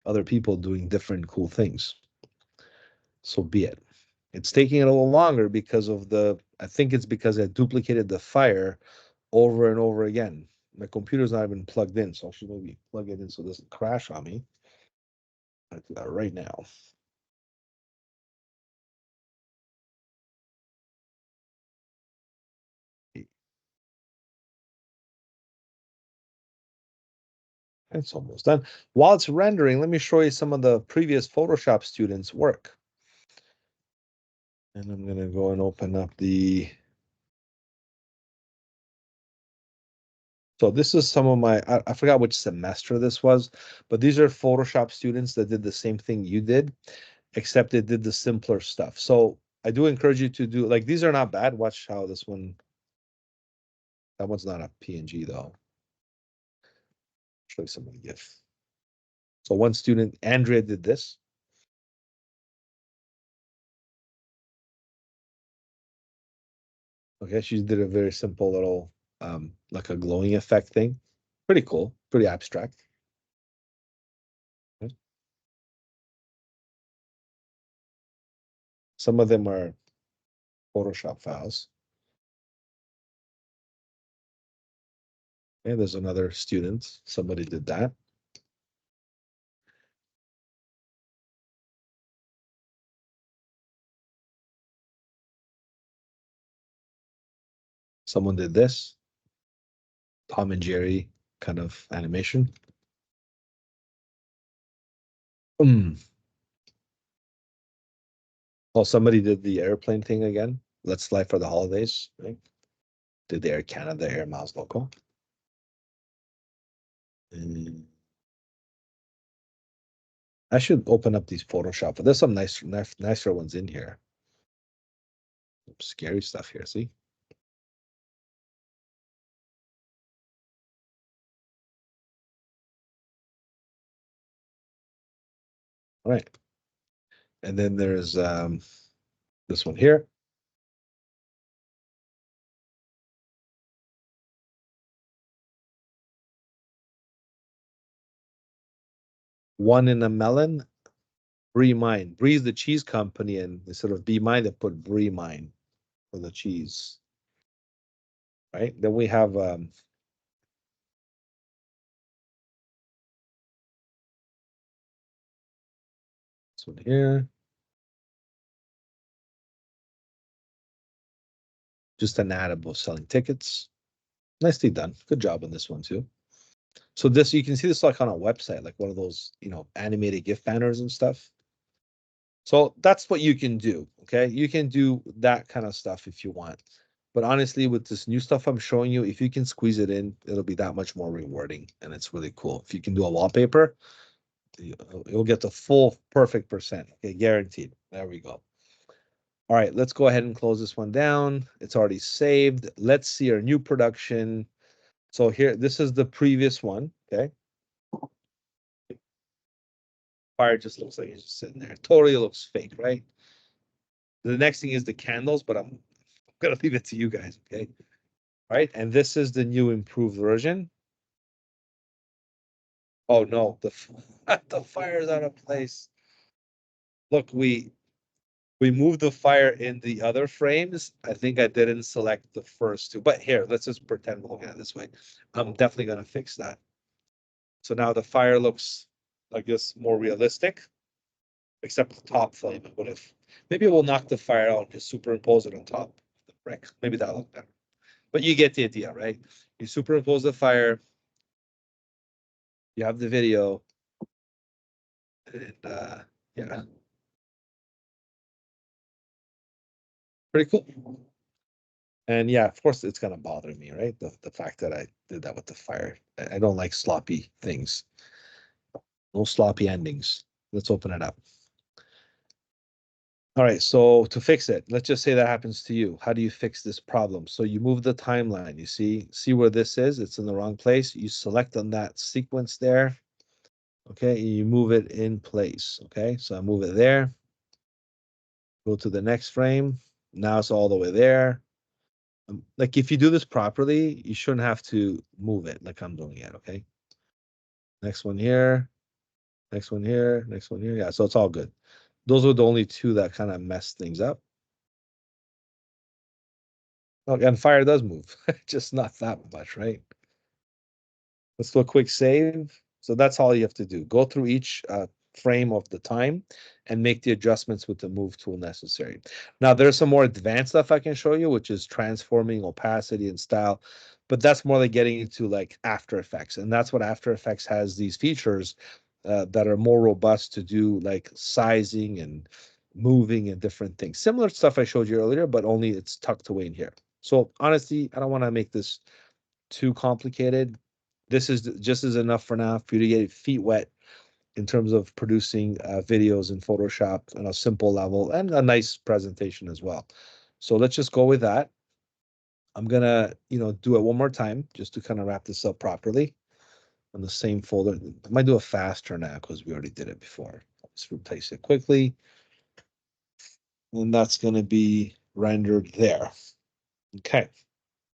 other people doing different cool things. So be it. It's taking it a little longer because I think it's because I duplicated the fire over and over again. My computer's not even plugged in, so I should maybe plug it in so it doesn't crash on me. I'll do that right now. It's almost done. While it's rendering, let me show you some of the previous Photoshop students' work. And I'm going to go and open up so this is some of I forgot which semester this was, but these are Photoshop students that did the same thing you did, except they did the simpler stuff. So I do encourage you to do, like, these are not bad. Watch how that one's not a PNG though. Show you some of the GIF. So one student, Andrea, did this. Okay, she did a very simple little, like a glowing effect thing. Pretty cool, pretty abstract. Okay. Some of them are Photoshop files. Okay, there's another student. Somebody did that. Someone did this. Tom and Jerry kind of animation. Mm. Oh, somebody did the airplane thing again. Let's fly for the holidays, right? Did the Air Canada Air Miles logo. Mm. I should open up these Photoshop, but there's some nicer ones in here. Some scary stuff here, see? All right. And then there's this one here. One in a melon. Brie Mine. Brie's the cheese company, and instead of Be Mine, they put Brie Mine for the cheese. Right? Then we have this one here. Just an ad about selling tickets. Nicely done. Good job on this one too. So this you can see this like on a website, like one of those, animated GIF banners and stuff. So that's what you can do. Okay. You can do that kind of stuff if you want. But honestly, with this new stuff I'm showing you, if you can squeeze it in, it'll be that much more rewarding. And it's really cool. If you can do a wallpaper, you'll get the full perfect percent. Okay, guaranteed. There we go. All right, let's go ahead and close this one down. It's already saved. Let's see our new production. So here, this is the previous one. Okay. Fire just looks like it's just sitting there. Totally looks fake, right? The next thing is the candles, but I'm gonna leave it to you guys. Okay. All right. And this is the new improved version. Oh no, the fire's out of place. Look, we moved the fire in the other frames. I think I didn't select the first two, but here, let's just pretend we're looking at it this way. I'm definitely gonna fix that. So now the fire looks, I guess, more realistic, except the top flame. But if maybe we'll knock the fire out and just superimpose it on top of the brick. Maybe that'll look better. But you get the idea, right? You superimpose the fire, you have the video, and yeah, pretty cool. And yeah, of course, it's gonna bother me, right? The fact that I did that with the fire. I don't like sloppy things. No sloppy endings. Let's open it up. All right, so to fix it, let's just say that happens to you. How do you fix this problem? So you move the timeline. You see where this is? It's in the wrong place. You select on that sequence there. Okay, and you move it in place. Okay, so I move it there. Go to the next frame. Now it's all the way there. Like if you do this properly, you shouldn't have to move it like I'm doing it. Okay. Next one here. Next one here. Next one here. Yeah, so it's all good. Those were the only two that kind of messed things up. Oh, and fire does move, just not that much, right? Let's do a quick save. So that's all you have to do. Go through each frame of the time and make the adjustments with the move tool necessary. Now, there's some more advanced stuff I can show you, which is transforming opacity and style, but that's more like getting into like After Effects. And that's what After Effects has these features that are more robust to do like sizing and moving and different things. Similar stuff I showed you earlier, but only it's tucked away in here. So honestly, I don't want to make this too complicated. This is just as enough for now for you to get feet wet in terms of producing videos in Photoshop on a simple level and a nice presentation as well. So let's just go with that. I'm gonna, do it one more time just to kind of wrap this up properly. on the same folder. I might do it faster now because we already did it before. Let's replace it quickly. And that's going to be rendered there. Okay.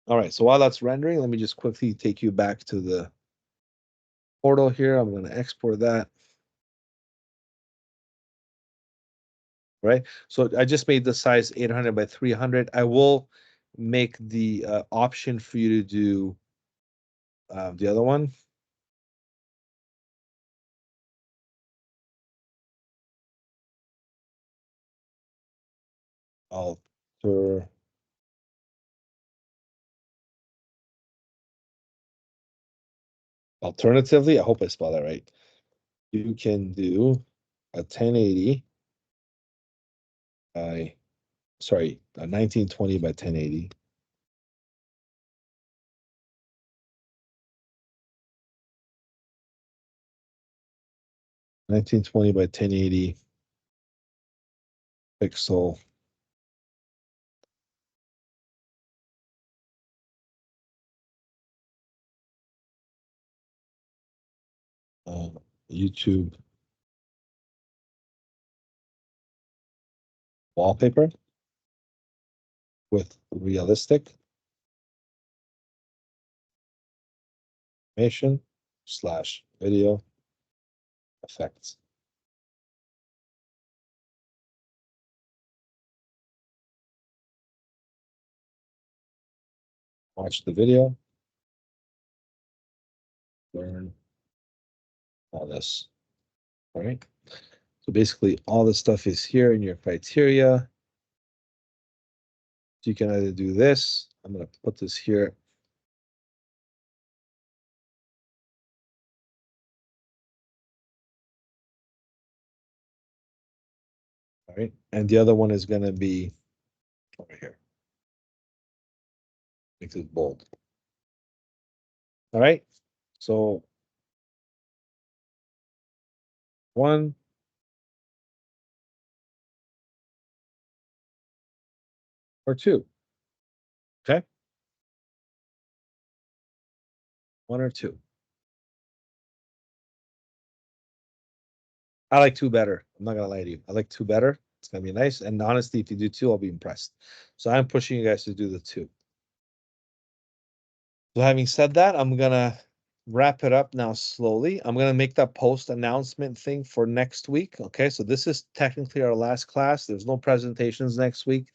All right. So while that's rendering, let me just quickly take you back to the portal here. I'm going to export that. Right. So I just made the size 800 by 300. I will make the option for you to do the other one. Alter. Alternatively, I hope I spell that right. You can do a 1080 by, sorry, a 1920 by 1080. 1920 by 1080 pixel YouTube wallpaper with realistic animation slash video effects. Watch the video, learn all this. All right. So basically all the stuff is here in your criteria. So you can either do this. I'm going to put this here. All right. And the other one is going to be over here. Make this bold. All right. So 1, or 2. Okay. 1 or 2. I like 2 better. I'm not gonna lie to you. I like 2 better. It's gonna be nice. And honestly, if you do 2, I'll be impressed. So I'm pushing you guys to do the 2. So having said that, I'm gonna wrap it up now slowly. I'm gonna make that post announcement thing for next week. Okay, so this is technically our last class. There's no presentations next week.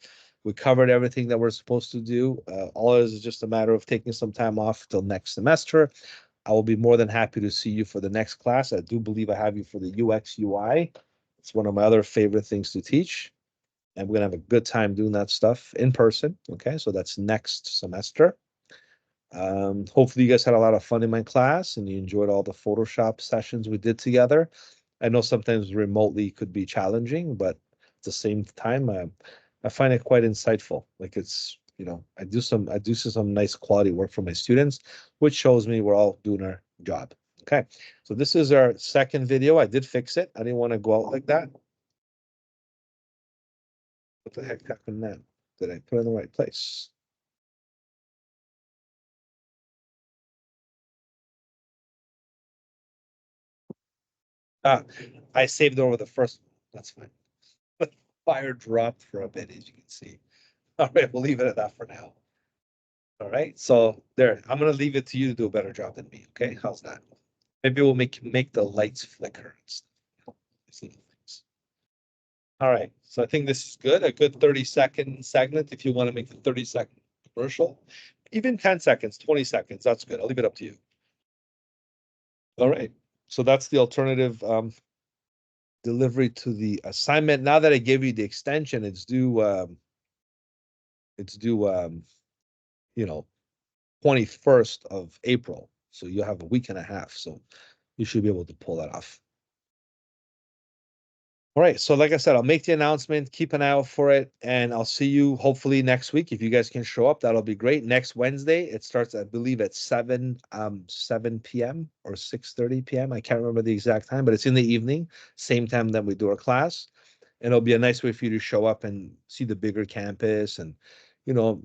We covered everything that we're supposed to do. All it is just a matter of taking some time off till next semester. I will be more than happy to see you for the next class. I do believe I have you for the UX UI. It's one of my other favorite things to teach. And we're gonna have a good time doing that stuff in person. Okay, so that's next semester. Hopefully you guys had a lot of fun in my class and you enjoyed all the Photoshop sessions we did together. I know sometimes remotely could be challenging, but at the same time, I find it quite insightful. Like it's, I do some nice quality work for my students, which shows me we're all doing our job. Okay, so this is our second video. I did fix it. I didn't want to go out like that. What the heck happened now? Did I put it in the right place? Ah, I saved over the first one. That's fine. Fire dropped for a bit, as you can see. All right, we'll leave it at that for now. All right, so there, I'm gonna leave it to you to do a better job than me. Okay, how's that? Maybe we'll make the lights flicker and stuff. These little things. All right, so I think this is good. A good 30-second segment if you want to make the 30-second commercial. Even 10 seconds, 20 seconds, that's good. I'll leave it up to you. All right, so that's the alternative delivery to the assignment. Now that I gave you the extension, it's due you know 21st of April. So you'll have a week and a half. So you should be able to pull that off. All right. So like I said, I'll make the announcement, keep an eye out for it, and I'll see you hopefully next week. If you guys can show up, that'll be great. Next Wednesday, it starts, I believe, at 7 p.m. or 6:30 p.m. I can't remember the exact time, but it's in the evening, same time that we do our class. And it'll be a nice way for you to show up and see the bigger campus and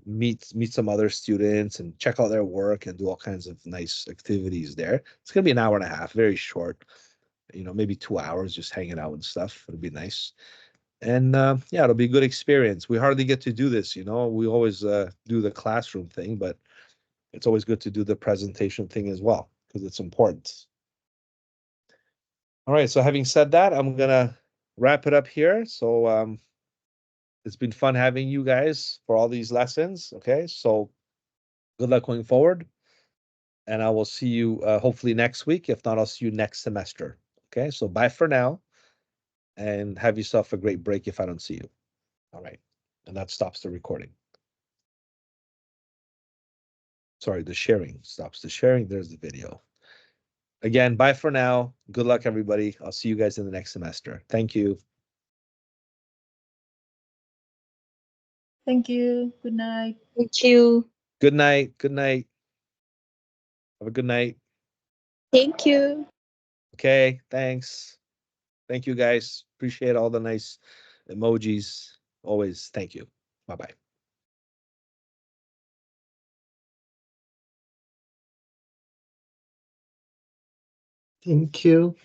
meet some other students and check out their work and do all kinds of nice activities there. It's gonna be an hour and a half, very short. Maybe 2 hours just hanging out and stuff. It'll be nice. And yeah, it'll be a good experience. We hardly get to do this, We always do the classroom thing, but it's always good to do the presentation thing as well because it's important. All right, so having said that, I'm gonna wrap it up here. So it's been fun having you guys for all these lessons. Okay, so good luck going forward, and I will see you hopefully next week. If not, I'll see you next semester. Okay, so bye for now, and have yourself a great break if I don't see you. All right, and that stops the recording. Sorry, the sharing stops the sharing. There's the video. Again, bye for now. Good luck, everybody. I'll see you guys in the next semester. Thank you. Thank you. Good night. Thank you. Good night. Good night. Have a good night. Thank you. Okay, thanks. Thank you, guys. Appreciate all the nice emojis. Always thank you. Bye-bye. Thank you.